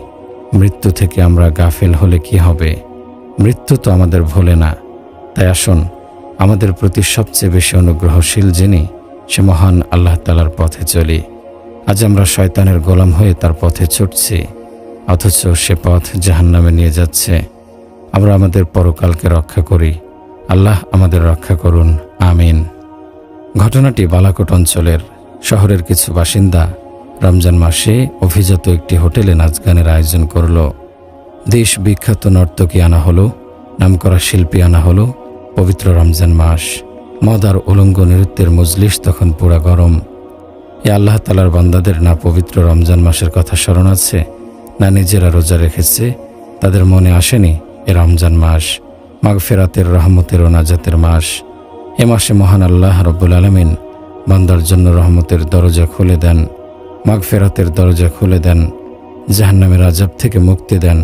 মৃত্যু থেকে আমরা গাফেল হলে কি হবে? মৃত্যু তো আমাদের ভোলে না। তাই আসুন, আমাদের প্রতি সবচেয়ে বেশি অনুগ্রহশীল যিনি, সে মহান আল্লাহ তাআলার পথে চলি। আজ আমরা শয়তানের গোলাম হয়ে তার পথে ছুটছি, অথচ সে পথ জাহান্নামে নিয়ে যাচ্ছে। আমরা আমাদের পরকালকে রক্ষা করি। আল্লাহ আমাদের রক্ষা করুন, আমিন। ঘটনাটি বালাকোট অঞ্চলের। শহরের কিছু বাসিন্দা রমজান মাসে অভিজাত একটি হোটেলে নাচগানের আয়োজন করল। দেশ বিখ্যাত নর্তকী আনা হলো, নামকরা শিল্পী আনা হলো। পবিত্র রমজান মাস, মদ আর উলঙ্গ নৃত্যের মজলিস তখন পুরা গরম। এ আল্লাহ তাআলার বান্দাদের না পবিত্র রমজান মাসের কথা স্মরণ আছে, না নিজেরা রোজা রেখেছে। তাদের মনে আসেনি এ রমজান মাস মাগফিরাতের, রহমতের ও নাজাতের মাস। এ মাসে মহান আল্লাহ রব্বুল আলামিন বান্দার জন্য রহমতের দরজা খুলে দেন, মাগফিরাতের দরজা খুলে দেন, জাহান্নামের আযাব থেকে মুক্তি দেন।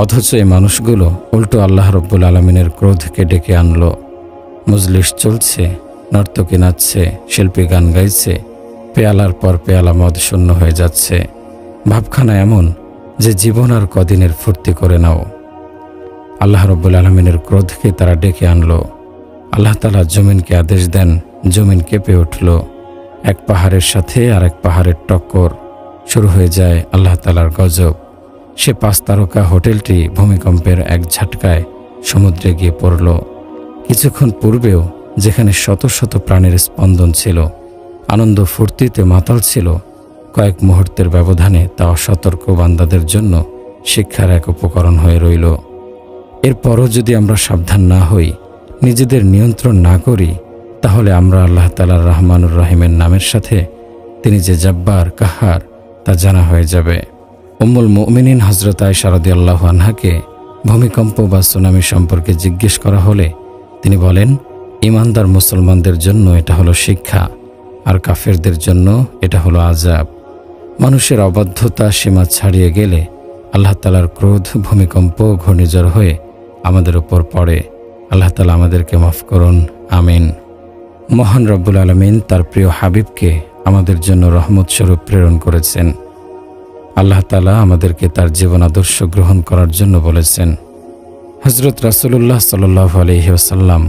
অথচ এই মানুষগুলো উল্টো আল্লাহ রব্বুল আলামিনের ক্রোধকে ডেকে আনলো। মজলিস চলছে, নর্তকী নাচছে, শিল্পী গান গাইছে, পেয়ালার পর পেয়ালা মদ শূন্য হয়ে যাচ্ছে। ভাবখানা এমন যে জীবন আর কদিনের ফুর্তি করে নাও। আল্লাহ রব্বুল আলামিনের ক্রোধকে তারা ডেকে আনলো। আল্লাহ তাআলা জমিনকে আদেশ দেন, জমিন কেঁপে উঠল। এক পাহাড়ের সাথে আর এক পাহাড়ের টক্কর, শুরু হয়ে যায় আল্লাহ তাআলার গজব। সে 5 তারকা হোটেলটি ভূমিকম্পের এক ঝাটকায় সমুদ্রে গিয়ে পড়ল। কিছুক্ষণ পূর্বেও যেখানে শত শত প্রাণের স্পন্দন ছিল, আনন্দ ফুর্তিতে মাতাল ছিল, কয়েক মুহূর্তের ব্যবধানে তা অসতর্ক বান্দাদের জন্য শিক্ষার এক উপকরণ হয়ে রইল। এরপরও যদি আমরা সাবধান না হই, নিজেদের নিয়ন্ত্রণ না করি, তাহলে আমরা আল্লাহ তাআলার রহমানুর রহিমের নামের সাথে তিনি যে জব্বার কাহার তা জানা হয়ে যাবে। উম্মুল মুমিনিন হযরত আয়েশা রাদিয়াল্লাহু আনহাকে ভূমিকম্প বা সুনামি সম্পর্কে জিজ্ঞেস করা হলে তিনি বলেন, ঈমানদার মুসলমানদের জন্য এটা হলো শিক্ষা, আর কাফেরদের জন্য এটা হলো আযাব। মানুষের অবাধ্যতা সীমা ছাড়িয়ে গেলে আল্লাহ তাআলার ক্রোধ ভূমিকম্প ঘূর্ণিঝড় হয়ে আমাদের উপর পড়ে। আল্লাহ তাআলা আমাদেরকে মাফ করুন, আমিন। মহান রব্বুল আলামিন তার প্রিয় হাবিবকে আমাদের জন্য রহমত স্বরূপ প্রেরণ করেছেন। আল্লাহ তাআলা আমাদেরকে তার জীবন আদর্শ গ্রহণ করার জন্য বলেছেন। হযরত রাসূলুল্লাহ সাল্লাল্লাহু আলাইহি ওয়াসাল্লাম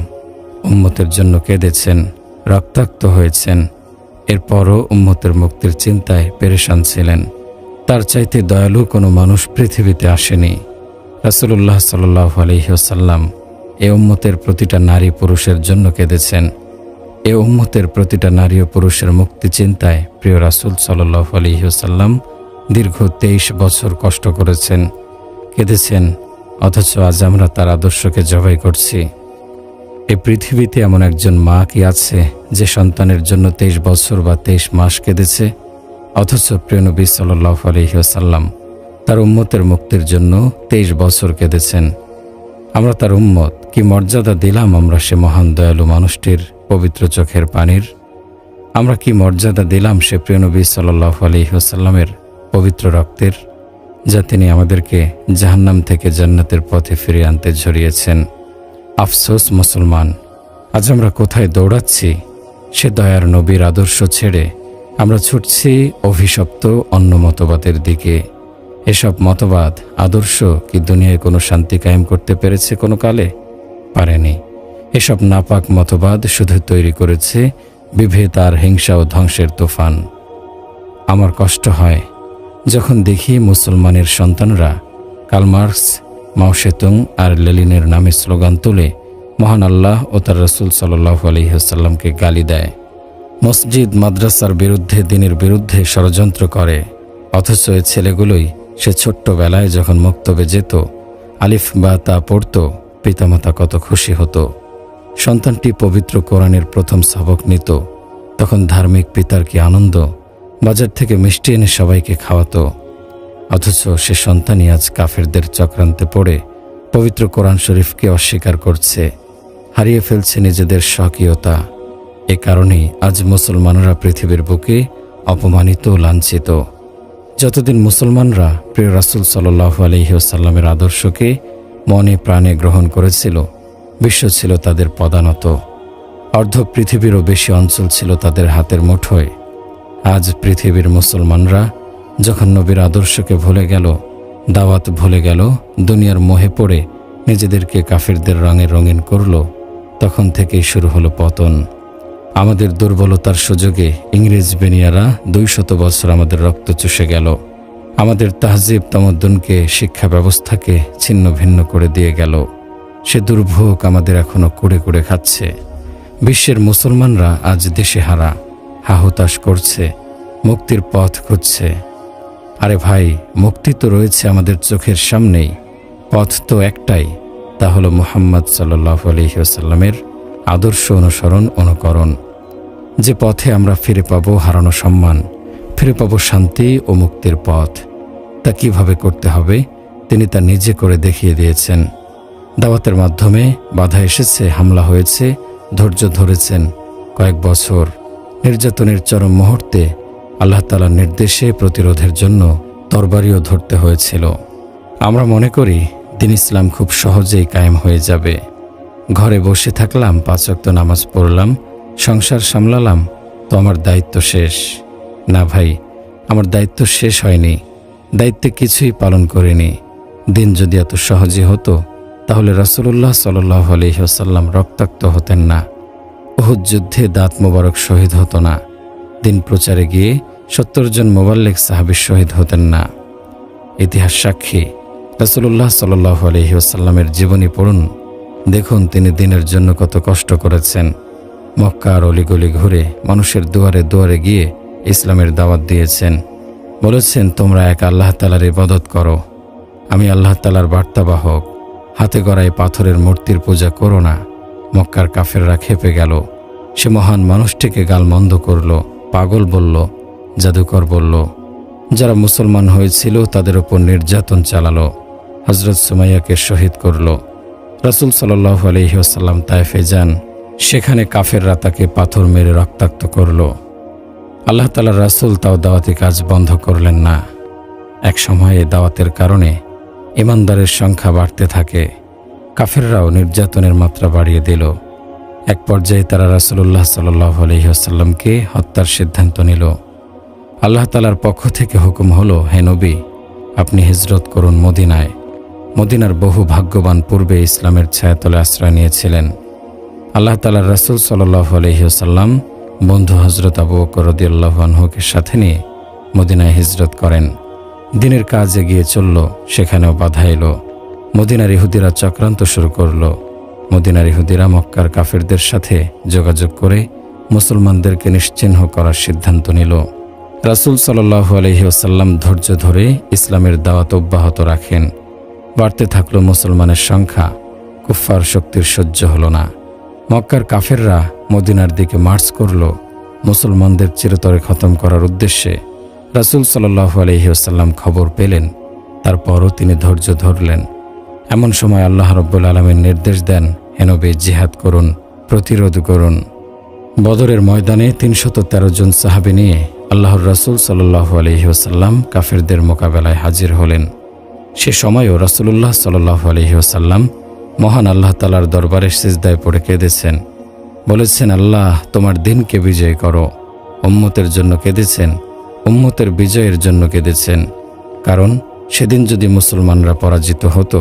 উম্মতের জন্য কেঁদেছেন, রক্তাক্ত হয়েছেন। এরপরও উম্মতের মুক্তির চিন্তায় পেরেশান ছিলেন। তার চাইতে দয়ালু কোনো মানুষ পৃথিবীতে আসেনি। রাসূলুল্লাহ সাল্লাল্লাহু আলাইহি ওয়াসাল্লাম এ উম্মতের প্রতিটা নারী পুরুষের জন্য কেঁদেছেন। এ উম্মতের প্রতিটা নারী ও পুরুষের মুক্তি চিন্তায় প্রিয় রাসূল সাল্লাল্লাহু আলাইহি ওয়াসাল্লাম দীর্ঘ 23 বছর কষ্ট করেছেন, কেঁদেছেন। অথচ আজ আমরা তার আদর্শকে জবাই করছি। এই পৃথিবীতে এমন একজন মা কি আছে যে সন্তানের জন্য 23 বছর বা 23 মাস কেঁদেছে? অথচ প্রিয় নবী সাল্লাল্লাহু আলাইহি ওয়াসাল্লাম তার উম্মতের মুক্তির জন্য 23 বছর কেঁদেছেন। আমরা তার উম্মত, কি মর্যাদা দিলাম আমরা সে মহান দয়ালু মানুষটির পবিত্র চোখের পানির? আমরা কি মর্যাদা দিলাম সে প্রিয় নবী সাল্লাল্লাহু আলাইহি ওয়াসাল্লামের পবিত্র রক্তের, যা তিনি আমাদেরকে জাহান্নাম থেকে জান্নাতের পথে ফিরিয়ে আনতে ঝরিয়েছেন। আফসোস মুসলমান, আজ আমরা কোথায় দৌড়াচ্ছি? সে দয়ার নবীর আদর্শ ছেড়ে আমরা ছুটছি অভিশপ্ত অন্য মতবাদের দিকে। এসব মতবাদ আদর্শ কি দুনিয়ায় কোনো শান্তি কায়েম করতে পেরেছে কোনো কালে? পারেনি। এসব নাপাক মতবাদ শুধু তৈরি করেছে বিভেদ আর হিংসা ও ধ্বংসের তুফান। আমার কষ্ট হয় যখন দেখি মুসলমানের সন্তানরা কার্ল মার্কস, মাও সেতুং আর লেনিনের নামে স্লোগান তুলে মহান আল্লাহ ও তার রাসূল সাল্লাল্লাহু আলাইহি ওয়াসাল্লামকে গালি দেয়, মসজিদ মাদ্রাসার বিরুদ্ধে, দ্বীনের বিরুদ্ধে ষড়যন্ত্র করে। অথচ এই ছেলেগুলোই সে ছোট্টবেলায় যখন মক্তবে যেত, আলিফ বা তা পড়ত, পিতামাতা কত খুশি হতো। সন্তানটি পবিত্র কোরআনের প্রথম সবক নিত, তখন ধার্মিক পিতার কি আনন্দ। বাজার থেকে মিষ্টি এনে সবাইকে খাওয়াতো। অথচ সে সন্তানই আজ কাফেরদের চক্রান্তে পড়ে পবিত্র কোরআন শরীফকে অস্বীকার করছে, হারিয়ে ফেলছে নিজেদের স্বকীয়তা। এ কারণেই আজ মুসলমানরা পৃথিবীর বুকে অপমানিত ও লাঞ্ছিত। যতদিন মুসলমানরা প্রিয় রাসূল সাল্লাল্লাহু আলাইহি ওয়াসাল্লামের আদর্শকে মনে প্রাণে গ্রহণ করেছিল, বিশ্ব ছিল তাদের পদানত। অর্ধ পৃথিবীরও বেশি অঞ্চল ছিল তাদের হাতের মুঠোয়। আজ পৃথিবীর মুসলমানরা যখন নবীর আদর্শকে ভুলে গেল, দাওয়াত ভুলে গেল, দুনিয়ার মোহে পড়ে নিজেদেরকে কাফিরদের রঙে রঙিন করল, তখন থেকেই শুরু হলো পতন। আমাদের দুর্বলতার সুযোগে ইংরেজ বেনিয়ারা 200 বছর আমাদের রক্ত চুষে গেল। আমাদের তাহজিব তামাদ্দুনকে, শিক্ষা ব্যবস্থাকে ছিন্ন ভিন্ন করে দিয়ে গেল। সে দুর্ভোগ আমাদের এখনো কুড়ে কুড়ে খাচ্ছে। বিশ্বের মুসলমানরা আজ দিশেহারা, হাহুতাশ করছে, মুক্তির পথ খুঁজছে। আরে ভাই, মুক্তি তো রয়েছে আমাদের চোখের সামনেই, পথ তো একটাই, তা হলো মুহাম্মদ সাল্লাল্লাহু আলাইহি ওয়াসাল্লামের আদর্শ অনুসরণ অনুকরণ। যে পথে আমরা ফিরে পাবো হারানো সম্মান, ফিরে পাবো শান্তি ও মুক্তির পথ। তা কিভাবে করতে হবে তিনি তা নিজে করে দেখিয়ে দিয়েছেন। দাওয়াতের মাধ্যমে বাধা এসেছে, হামলা হয়েছে, ধৈর্য ধরেছেন কয়েক বছর। নির্যাতনের চরম মুহূর্তে আল্লাহ তাআলার নির্দেশে প্রতিরোধের জন্য তরবারিও ধরতে হয়েছিল। আমরা মনে করি দ্বীন ইসলাম খুব সহজেই কায়েম হয়ে যাবে। ঘরে বসে থাকলাম, 5 ওয়াক্ত নামাজ পড়লাম, সংসার সামলালাম, তো আমার দায়িত্ব শেষ। না ভাই, আমার দায়িত্ব শেষ হয়নি, দায়িত্বে কিছুই পালন করিনি। দিন যদি এত সহজে হতো তাহলে রাসূলুল্লাহ সাল্লাল্লাহু আলাইহি ওয়াসাল্লাম রক্তাক্ত হতেন না, উহুদ যুদ্ধে দাঁত মোবারক শহীদ হতো না, দিন প্রচারে গিয়ে 70 জন মুবাল্লিগ সাহাবী শহীদ হতেন না। ইতিহাস সাক্ষী, রাসূলুল্লাহ সাল্লাল্লাহু আলাইহি ওয়াসাল্লামের জীবনী পড়ুন, দেখুন তিনি দিনের জন্য কত কষ্ট করেছেন। মক্কার অলিগলি ঘুরে মানুষের দুয়ারে দুয়ারে গিয়ে ইসলামের দাওয়াত দিয়েছেন। বলেছেন, তোমরা এক আল্লাহ তাআলার ইবাদত করো, আমি আল্লাহ তাআলার বার্তাবাহক, হাতে গড়ায় পাথরের মূর্তির পূজা করো না। মক্কার কাফেররা খেপে গেল। সে মহান মানুষটিকে গালমন্দ করল, পাগল বলল, জাদুকর বলল। যারা মুসলমান হয়েছিল তাদের উপর নির্যাতন চালালো, হযরত সুমাইয়াকে শহীদ করল। রাসূল সাল্লাল্লাহু আলাইহি ওয়াসাল্লাম তায়েফে যান, সেখানে কাফেররা তাকে পাথর মেরে রক্তাক্ত করল। আল্লাহ তাআলার রাসূল তাও দাওয়াতি কাজ বন্ধ করলেন না। এক সময়ে দাওয়াতের কারণে ঈমানদারের সংখ্যা বাড়তে থাকে, কাফেররাও নির্যাতনের মাত্রা বাড়িয়ে দিল। এক পর্যায়ে তারা রাসূলুল্লাহ সাল্লাল্লাহু আলাইহি ওয়াসাল্লামকে হত্যার সিদ্ধান্ত নিল। আল্লাহ তাআলার পক্ষ থেকে হুকুম হলো, হে নবী, আপনি হিজরত করুন মদিনায়। মদিনার বহু ভাগ্যবান পূর্বে ইসলামের ছায়াতলে আশ্রয় নিয়েছিলেন। আল্লাহ তাআলার রাসূল সাল্লাল্লাহু আলাইহি ওয়াসাল্লাম বন্ধু হযরত আবু বকর রাদিয়াল্লাহু আনহুকে সাথে নিয়ে মদিনায় হিজরত করেন। দিনের কাজ এগিয়ে চলল, সেখানেও বাধা এলো। মদিনার ইহুদিরা চক্রান্ত শুরু করল। মদিনার ইহুদিরা মক্কার কাফেরদের সাথে যোগাযোগ করে মুসলমানদেরকে নিশ্চিহ্ন করার সিদ্ধান্ত নিল। রাসূল সাল্লাল্লাহু আলাইহি ওয়াসাল্লাম ধৈর্য ধরে ইসলামের দাওয়াত অব্যাহত রাখেন। বাড়তে থাকল মুসলমানের সংখ্যা, কুফফার শক্তির সহ্য হল না। মক্কার কাফেররা মদিনার দিকে মার্চ করল মুসলমানদের চিরতরে খতম করার উদ্দেশ্যে। রাসূল সাল্লাল্লাহু আলাইহি ওয়াসাল্লাম খবর পেলেন, তারপরও তিনি ধৈর্য ধরলেন। এমন সময় আল্লাহ রাব্বুল আলামিন নির্দেশ দেন, হে নবী, জিহাদ করুন, প্রতিরোধ করুন। বদরের ময়দানে 313 জন সাহাবী নিয়ে আল্লাহর রাসূল সাল্লাল্লাহু আলাইহি ওয়াসাল্লাম কাফেরদের মোকাবেলায় হাজির হলেন। সে সময়ও রাসূলুল্লাহ সাল্লাল্লাহু আলাইহি ওয়াসাল্লাম মহান আল্লাহ তাআলার দরবারে সিজদায় পড়ে কেঁদেছেন, বলেছেন, আল্লাহ তোমার দিনকে বিজয় করো। উম্মতের জন্য কেঁদেছেন, উম্মতের বিজয়ের জন্য কেঁদেছেন। কারণ সেদিন যদি মুসলমানরা পরাজিত হতো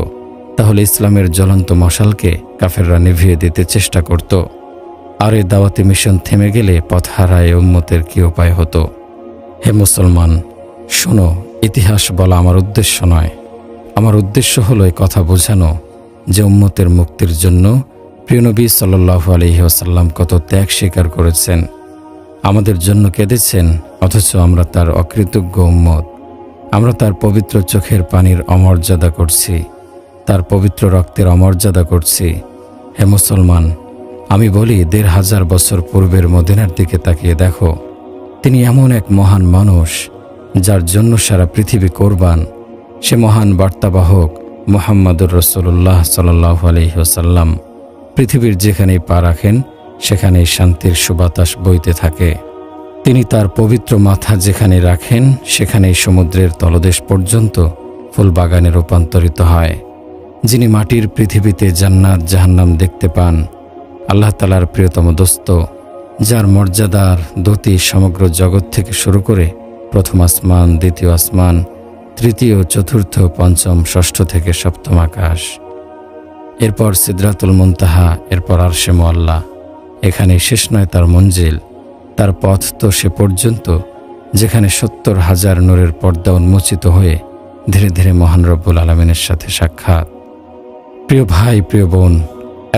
তাহলে ইসলামের জ্বলন্ত মশালকে কাফেররা নিভিয়ে দিতে চেষ্টা করত। আর এই দাওয়াতি মিশন থেমে গেলে পথহারায় উম্মতের কী উপায় হতো? হে মুসলমান, শোনো, ইতিহাস বলা আমার উদ্দেশ্য নয়। আমার উদ্দেশ্য হলো এই কথা বোঝানো যে উম্মতের মুক্তির জন্য প্রিয় নবী সাল্লাল্লাহু আলাইহি ওয়াসাল্লাম কত ত্যাগ স্বীকার করেছেন, আমাদের জন্য কেঁদেছেন, অথচ আমরা তার অকৃতজ্ঞ উম্মত। আমরা তার পবিত্র চোখের পানির অমর্যাদা করছি, তার পবিত্র রক্তের অমর্যাদা করছি। হে মুসলমান, আমি বলি 1500 বছর পূর্বের মদিনার দিকে তাকিয়ে দেখো। তিনি এমন এক মহান মানুষ যার জন্য সারা পৃথিবী কোরবান, সে মহান বার্তাবাহক মুহাম্মাদুর রাসূলুল্লাহ সাল্লাল্লাহু আলাইহি ওয়াসাল্লাম পৃথিবীর যেখানেই পা রাখেন সেখানেই শান্তির সুবাতাস বইতে থাকে। তিনি তার পবিত্র মাথা যেখানে রাখেন সেখানেই সমুদ্রের তলদেশ পর্যন্ত ফুলবাগানে রূপান্তরিত হয়। যিনি মাটির পৃথিবীতে জান্নাত জাহান্নাম দেখতে পান, আল্লাহ তাআলার প্রিয়তম দোস্ত, যার মর্যাদার দতি সমগ্র জগৎ থেকে শুরু করে প্রথম আসমান, দ্বিতীয় আসমান, তৃতীয়, চতুর্থ, পঞ্চম, ষষ্ঠ থেকে সপ্তম আকাশ, এরপর সিদরাতুল মুনতাহা, এরপর আরশে মুআল্লা, এখানেই শেষ নয় তার মঞ্জিল। তার পথ তো সে পর্যন্ত যেখানে ৭০,০০০ নূরের পর্দা উন্মোচিত হয়ে ধীরে ধীরে মহান রব্বুল আলামিনের সাথে সাক্ষাৎ। প্রিয় ভাই, প্রিয় বোন,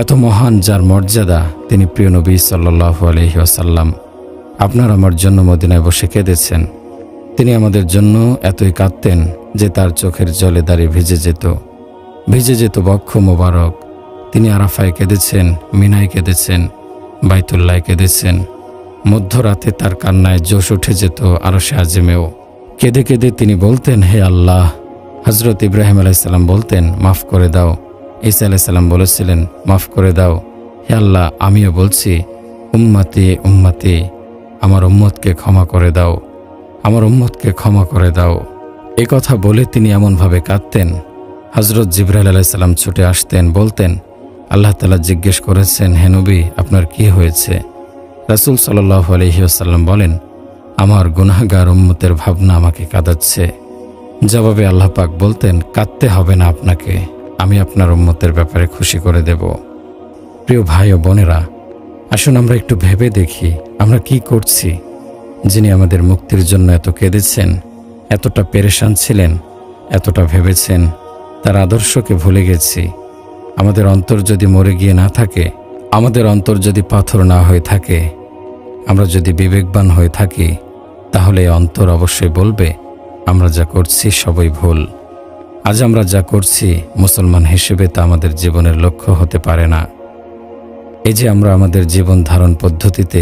এত মহান যার মর্যাদা, তিনি প্রিয় নবী সাল্লাল্লাহু আলাইহি ওয়াসাল্লাম আপনার আমার জন্য মদিনায় বসে কেঁদেছেন। তিনি আমাদের জন্য এতই কাঁদতেন যে তার চোখের জলে দাঁড়িয়ে ভিজে যেত বক্ষ মোবারক। তিনি আরাফায় কেঁদেছেন, মিনায় কেঁদেছেন, বাইতুল্লায় কেঁদেছেন। মধ্যরাতে তার কান্নায় জোশ উঠে যেত আরশে আজিমেও। কেঁদে কেঁদে তিনি বলতেন, হে আল্লাহ। হযরত ইব্রাহিম আলাইহিস সালাম বলতেন, মাফ করে দাও। ঈসা আলাইহিস সালাম বলেছিলেন, মাফ করে দাও। হে আল্লাহ, আমিও বলছি, উম্মতি উম্মতি, আমার উম্মতকে ক্ষমা করে দাও, আমার উম্মতকে ক্ষমা করে দাও। এ কথা বলে তিনি এমনভাবে কাঁদতেন, হযরত জিবরাইল আলাইহিস সালাম ছুটে আসতেন, বলতেন, আল্লাহ তাআলা জিজ্ঞেস করেছেন, হে নবী, আপনার কি হয়েছে? রাসূল সাল্লাল্লাহু আলাইহি ওয়াসাল্লাম বলেন, আমার গুনাহগার উম্মতের ভাবনা আমাকে কাঁদাচ্ছে। জবাবে আল্লাহ পাক বলতেন, কাঁদতে হবে না আপনাকে, আমি আপনার উম্মতের ব্যাপারে খুশি করে দেব। প্রিয় ভাই ও বোনেরা, আসুন আমরা একটু ভেবে দেখি আমরা কি করছি। যিনি আমাদের মুক্তির জন্য এত কেঁদেছেন, এতটা পেরেশান ছিলেন, এতটা ভেবেছেন, তার আদর্শকে ভুলে গেছি। আমাদের অন্তর যদি মরে গিয়ে না থাকে, আমাদের অন্তর যদি পাথর না হয়ে থাকে, আমরা যদি বিবেকবান হয়ে থাকি, তাহলে অন্তর অবশ্যই বলবে আমরা যা করছি সবই ভুল। আজ আমরা যা করছি মুসলমান হিসেবে তা আমাদের জীবনের লক্ষ্য হতে পারে না। এই যে আমরা আমাদের জীবন ধারণ পদ্ধতিতে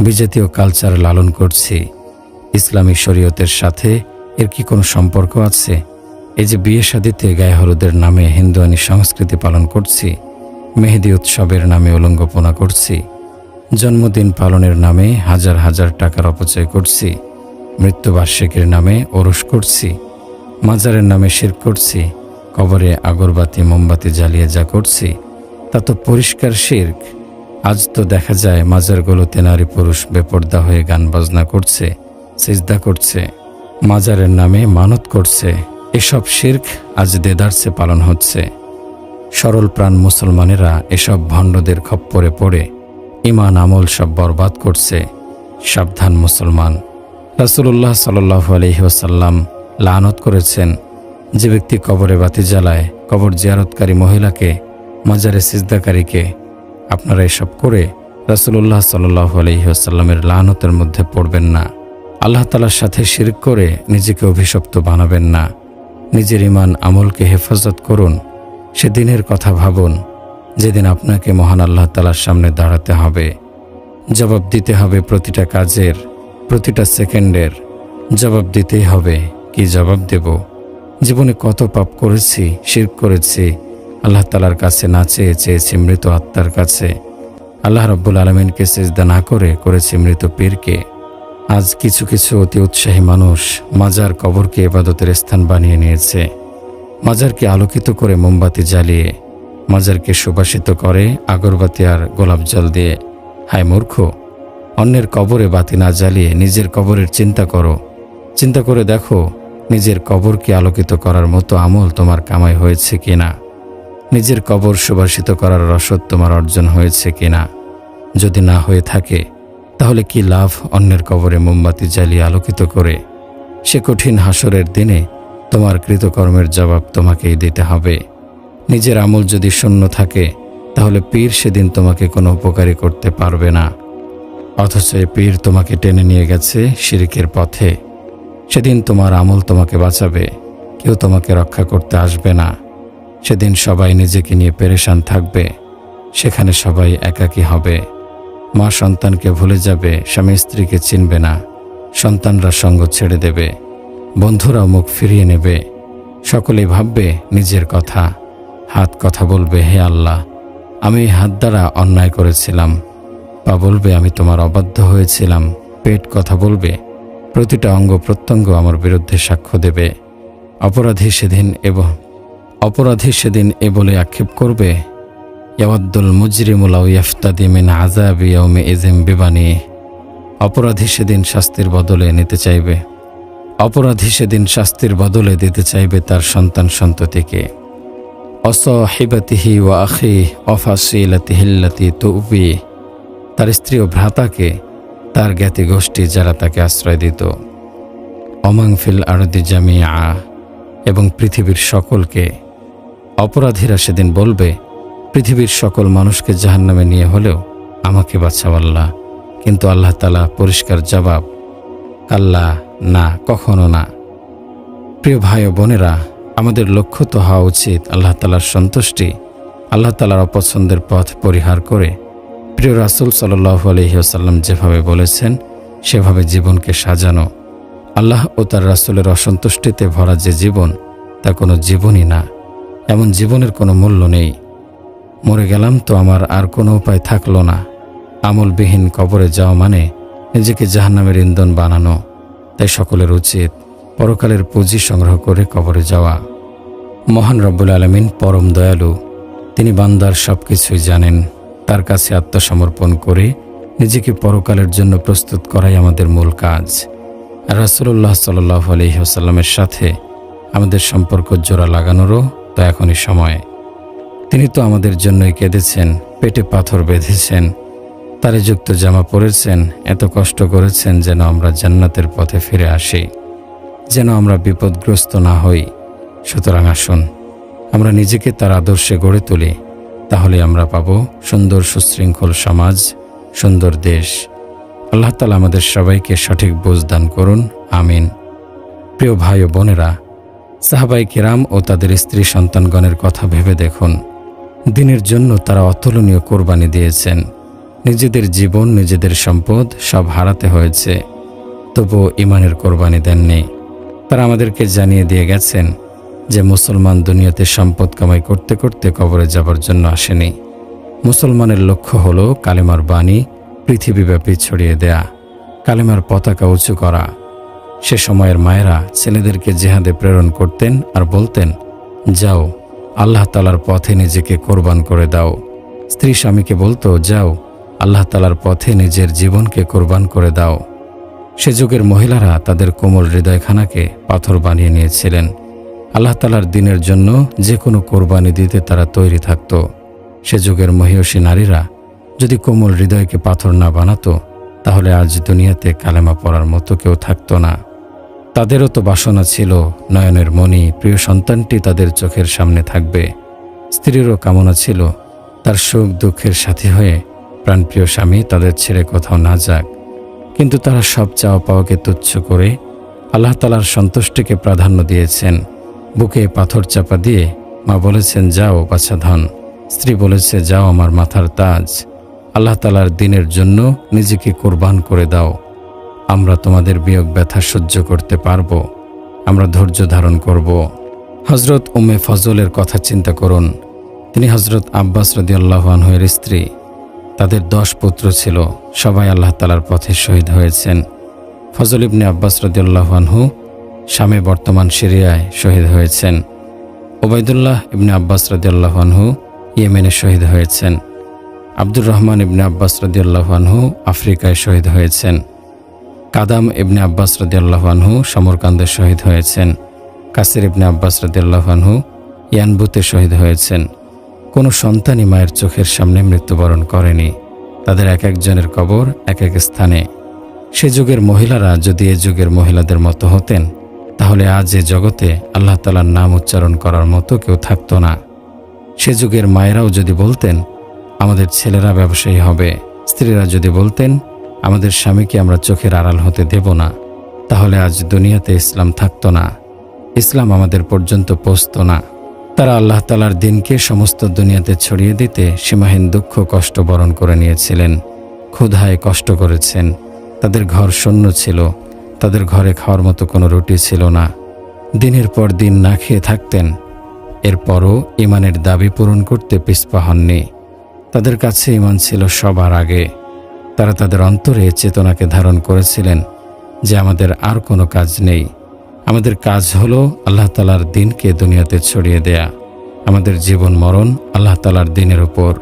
বিজাতীয় কালচার লালন করছি, ইসলামী শরীয়তের সাথে এর কি কোনো সম্পর্ক আছে? এই যে বিয়ে শাদিতে গায়ে হলুদের নামে হিন্দুয়ানি সংস্কৃতি পালন করছি, মেহেদি উৎসবের নামে উলঙ্গপনা করছি, জন্মদিন পালনের নামে হাজার হাজার টাকার অপচয় করছি, মৃত্যুবার্ষিকীর নামে ওরস করছি, মাজারের নামে শিরক করছি, কবরে আগরবাতি মোমবাতি জ্বালিয়ে যা করছি তা তো পরিষ্কার শিরক। আজ তো দেখা যায় মাজারগুলোতে নারী পুরুষ বেপর্দা হয়ে গান বাজনা করছে, সিজদা করছে, মাজারের নামে মানত করছে। এসব শিরক আজ দেদারসে পালন হচ্ছে। সরল প্রাণ মুসলমানেরা এসব ভণ্ডদের খপ্পরে পড়ে ঈমান আমল সব বরবাদ করছে। সাবধান মুসলমান। রাসূলুল্লাহ সাল্লাল্লাহু আলাইহি ওয়াসাল্লাম লানত করেছেন যে ব্যক্তি কবরে বাতি জ্বালায়, কবর জিয়ারতকারী মহিলাকে, মাজারে সিজদাকারীকে। আপনারা এসব করে রাসূলুল্লাহ সাল্লাল্লাহু আলাইহি ওয়াসাল্লামের লানতের মধ্যে পড়বেন না। আল্লাহ তাআলার সাথে শিরক করে নিজেকে অভিশপ্ত বানাবেন না। নিজের ঈমান আমলকে হেফাজত করুন। সেদিনের কথা ভাবুন যেদিন আপনাকে মহান আল্লাহ তাআলার সামনে দাঁড়াতে হবে। জবাব দিতে হবে প্রতিটা কাজের, প্রতিটা সেকেন্ডের জবাব দিতেই হবে। কি জবাব দেব? জীবনে কত পাপ করেছি, শিরক করেছি, আল্লাহ তাআলার কাছে না চেয়েছি মৃত আত্মার কাছে, আল্লাহ রাব্বুল আলামিনকে সিজদা না করে করেছি মৃত পীরকে। আজ কিছু কিছু অতি উৎসাহী মানুষ মাজার কবরকে ইবাদতের স্থান বানিয়ে নিয়েছে। মাজারকে আলোকিত করে মোমবাতি জ্বালিয়ে, মাজারকে সুবাসিত করে আগরবাতি আর গোলাপ জল দিয়ে। হায় মূর্খ, অন্যের কবরে বাতি না জ্বালিয়ে নিজের কবরের চিন্তা করো। চিন্তা করে দেখো নিজের কবরকে আলোকিত করার মতো আমল তোমার কামাই হয়েছে কিনা, নিজের কবর সুবাসিত করার রসদ তোমার অর্জন হয়েছে কিনা। যদি না হয়ে থাকে তাহলে কি লাভ অন্যের কবরে মোমবাতি জ্বালিয়ে আলোকিত করে? সে কঠিন হাসরের দিনে তোমার কৃতকর্মের জবাব তোমাকেই দিতে হবে। নিজের আমল যদি শূন্য থাকে তাহলে পীর সেদিন তোমাকে কোনো উপকারী করতে পারবে না। অথচ এই পীর তোমাকে টেনে নিয়ে গেছে শিরকের পথে। সেদিন তোমার আমল তোমাকে বাঁচাবে, কেউ তোমাকে রক্ষা করতে আসবে না। সেদিন সবাই নিজেকে নিয়ে পেরেশান থাকবে। সেখানে সবাই একাকী হবে। মা সন্তানকে ভুলে যাবে, স্বামী স্ত্রীকে চিনবে না, সন্তানরা সঙ্গ ছেড়ে দেবে, বন্ধুরাও মুখ ফিরিয়ে নেবে। সকলেই ভাববে নিজের কথা। হাত কথা বলবে, হে আল্লাহ, আমি এই হাত দ্বারা অন্যায় করেছিলাম। পা বলবে, আমি তোমার অবাধ্য হয়েছিলাম। পেট কথা বলবে, প্রতিটা অঙ্গ প্রত্যঙ্গ আমার বিরুদ্ধে সাক্ষ্য দেবে। অপরাধী সেদিন এ বলে আক্ষেপ করবে, ইয়াওয়াদ্দুল মুজরিমু লাউ ইয়াফতাদি মিন আযাবি ইয়াউমি ইযিন বিবানিহি। অপরাধী সেদিন শাস্তির বদলে দিতে চাইবে তার সন্তান সন্ততিকে। অসহিবাতিহি ওয়া আখিহি ওয়া ফাসিলাতিহি আল্লাতী তুবি, তার স্ত্রী ও ভ্রাতাকে, তার জ্ঞাতি গোষ্ঠী যারা তাকে আশ্রয় দিত। অমান ফিল আরদি জামিআ, এবং পৃথিবীর সকলকে। অপরাধীরা সেদিন বলবে, পৃথিবীর সকল মানুষকে জাহান্নামে নিয়ে হলেও আমাকে বাঁচাও আল্লাহ। কিন্তু আল্লাহ তাআলা পরিষ্কার জবাব, কাল্লা, না, কখনো না। প্রিয় ভাই ও বোনেরা, আমাদের লক্ষ্য তো হওয়া উচিত আল্লাহ তাআলার সন্তুষ্টি, আল্লাহ তাআলার অপছন্দের পথ পরিহার করে প্রিয় রাসূল সাল্লাল্লাহু আলাইহি ওয়াসাল্লাম যেভাবে বলেছেন সেভাবে জীবনকে সাজানো। আল্লাহ ও তার রাসূলের অসন্তুষ্টিতে ভরা যে জীবন, তা কোনো জীবনই না। এমন জীবনের কোনো মূল্য নেই। মরে গেলাম তো আমার আর কোনো উপায় থাকলো না। আমলবিহীন কবরে যাওয়া মানে নিজেকে জাহান্নামের ইন্ধন বানানো। তাই সকলের উচিত পরকালের পুঁজি সংগ্রহ করে কবরে যাওয়া। মহান রব্বুল আলামিন পরম দয়ালু, তিনি বান্দার সব কিছুই জানেন। তার কাছে আত্মসমর্পণ করে নিজেকে পরকালের জন্য প্রস্তুত করাই আমাদের মূল কাজ। আর রাসূলুল্লাহ সাল্লাল্লাহু আলাইহি ওয়াসাল্লামের সাথে আমাদের সম্পর্ক জোড়া লাগানোরও তো এখনই সময়। তিনি তো আমাদের জন্যই কেঁদেছেন, পেটে পাথর বেঁধেছেন, তারে যুক্ত জামা পরেছেন, এত কষ্ট করেছেন যেন আমরা জান্নাতের পথে ফিরে আসি, যেন আমরা বিপদগ্রস্ত না হই। সুতরাং আসুন আমরা নিজেকে তার আদর্শে গড়ে তুলি, তাহলে আমরা পাব সুন্দর সুশৃঙ্খল সমাজ, সুন্দর দেশ। আল্লাহ তাআলা আমাদের সবাইকে সঠিক বুঝ দান করুন, আমিন। প্রিয় ভাই ও বোনেরা, সাহাবায়ে কেরাম ও তাদের স্ত্রী সন্তানগণের কথা ভেবে দেখুন। দ্বীনের জন্য তারা অতুলনীয় কোরবানি দিয়েছেন। নিজেদের জীবন, নিজেদের সম্পদ সব হারাতে হয়েছে, তবুও ঈমানের কোরবানি দেননি। তারা আমাদেরকে জানিয়ে দিয়ে গেছেন যে মুসলমান দুনিয়াতে সম্পদ কামাই করতে করতে কবরে যাবার জন্য আসেনি। মুসলমানের লক্ষ্য হলো কালেমার বাণী পৃথিবীব্যাপী ছড়িয়ে দেয়া, কালেমার পতাকা উঁচু করা। সে সময়ের মায়েরা ছেলেদেরকে জিহাদে প্রেরণ করতেন আর বলতেন, যাও আল্লাহ তাআলার পথে নিজেকে কোরবান করে দাও। স্ত্রী স্বামীকে বলতো, যাও আল্লাহ তাআলার পথে নিজের জীবনকে কোরবান করে দাও। সে যুগের মহিলারা তাদের কোমল হৃদয়খানাকে পাথর বানিয়ে নিয়েছিলেন। আল্লাহ তাআলার দ্বীনের জন্য যে কোনো কোরবানি দিতে তারা তৈরি থাকত। সে যুগের মহিয়সী নারীরা যদি কোমল হৃদয়কে পাথর না বানাতো, তাহলে আজ দুনিয়াতে কালেমা পড়ার মতো কেউ থাকতো না। তাদেরও তো বাসনা ছিল নয়নের মণি প্রিয় সন্তানটি তাদের চোখের সামনে থাকবে। স্ত্রীরও কামনা ছিল তার সুখ দুঃখের সাথী হয়ে প্রাণপ্রিয় স্বামী তাদের ছেড়ে কোথাও না যাক। কিন্তু তারা সব চাওয়া পাওয়াকে তুচ্ছ করে আল্লাহ তাআলার সন্তুষ্টিকে প্রাধান্য দিয়েছেন। বুকে পাথর চাপা দিয়ে মা বলেছেন, যাও বাছাধন। স্ত্রী বলেছে, যাও আমার মাথার তাজ। আল্লাহ তাআলার দ্বীনের জন্য নিজেকে কোরবান করে দাও। আমরা তোমাদের বিয়োগ ব্যথা সহ্য করতে পারব, আমরা ধৈর্য ধারণ করব। হযরত উম্মে ফজলের কথা চিন্তা করুন। তিনি হযরত আব্বাস রাদিয়াল্লাহু আনহু এর স্ত্রী। তাদের 10 পুত্র ছিল, সবাই আল্লাহ তাআলার পথে শহীদ হয়েছেন। ফজল ইবনে আব্বাস রাদিয়াল্লাহু আনহু শামে বর্তমান সিরিয়ায় শহীদ হয়েছেন। ওবায়দুল্লাহ ইবনে আব্বাস রাদিয়াল্লাহু আনহু ইয়েমেনে শহীদ হয়েছেন। আব্দুর রহমান ইবনে আব্বাস রাদিয়াল্লাহু আনহু আফ্রিকায় শহীদ হয়েছেন। কাদাম ইবনে আব্বাস রাদিয়াল্লাহু আনহু সমরকান্দে শহীদ হয়েছেন। কাসির ইবনে আব্বাস রাদিয়াল্লাহু আনহু ইয়ানবুতে শহীদ হয়েছেন। কোনো সন্তানই মায়ের চোখের সামনে মৃত্যুবরণ করেনি। তাদের এক একজনের কবর এক এক স্থানে। সে যুগের মহিলারা যদি এ যুগের মহিলাদের মতো হতেন, তাহলে আজ এ জগতে আল্লাহ তাআলার নাম উচ্চারণ করার মতো কেউ থাকতো না। সে যুগের মায়েরাও যদি বলতেন, আমাদের ছেলেরা ব্যবসায়ী হবে, স্ত্রীরা যদি বলতেন, আমাদের স্বামীকে আমরা চোখের আড়াল হতে দেব না, তাহলে আজ দুনিয়াতে ইসলাম থাকতো না, ইসলাম আমাদের পর্যন্ত পৌঁছতো না। তারা আল্লাহ তাআলার দ্বীনকে সমস্ত দুনিয়াতে ছড়িয়ে দিতে সীমাহীন দুঃখ কষ্ট বরণ করে নিয়েছিলেন। ক্ষুধায় কষ্ট করেছেন। তাদের ঘর শূন্য ছিল, তাদের ঘরে খাওয়ার মতো কোনো রুটি ছিল না। দিনের পর দিন না খেয়ে থাকতেন, এরপরও ঈমানের দাবি পূরণ করতে পিছপা হননি। তাদের কাছে ঈমান ছিল সবার আগে। তারা তাদের অন্তরে চেতনাকে ধারণ করেছিলেন যে আমাদের আর কোনো কাজ নেই, আমাদের কাজ হলো আল্লাহ তাআলার দ্বীনকে দুনিয়াতে ছড়িয়ে দেয়া। আমাদের জীবন মরণ আল্লাহ তাআলার দ্বীনের উপর।